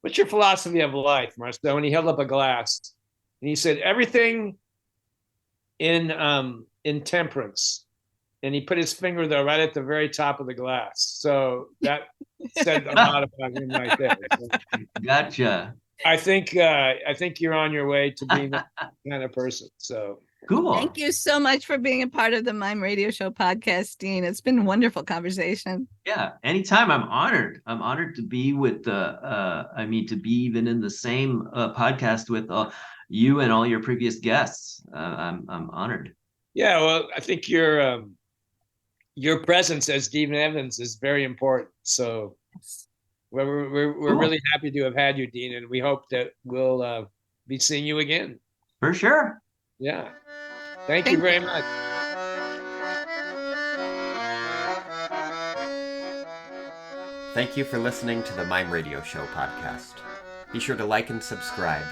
Speaker 2: philosophy of life, Marceau? And he held up a glass, and he said, everything in temperance. And he put his finger there right at the very top of the glass. So that said a lot about him right there. So
Speaker 3: Gotcha.
Speaker 2: I think you're on your way to being that kind of person. So
Speaker 3: Cool.
Speaker 1: Thank you so much for being a part of the Mime Radio Show podcast, Dean. It's been a wonderful conversation.
Speaker 3: Yeah, anytime. I'm honored. I'm honored to be with to be even in the same podcast with you and all your previous guests. I'm honored.
Speaker 2: yeah, well, I think your presence as Stephen Evans is very important. So we're
Speaker 3: Cool.
Speaker 2: really happy to have had you, Dean, and we hope that we'll be seeing you again.
Speaker 3: For sure.
Speaker 2: Yeah. Thank you very much.
Speaker 4: Thank you for listening to the Mime Radio Show podcast. Be sure to like and subscribe.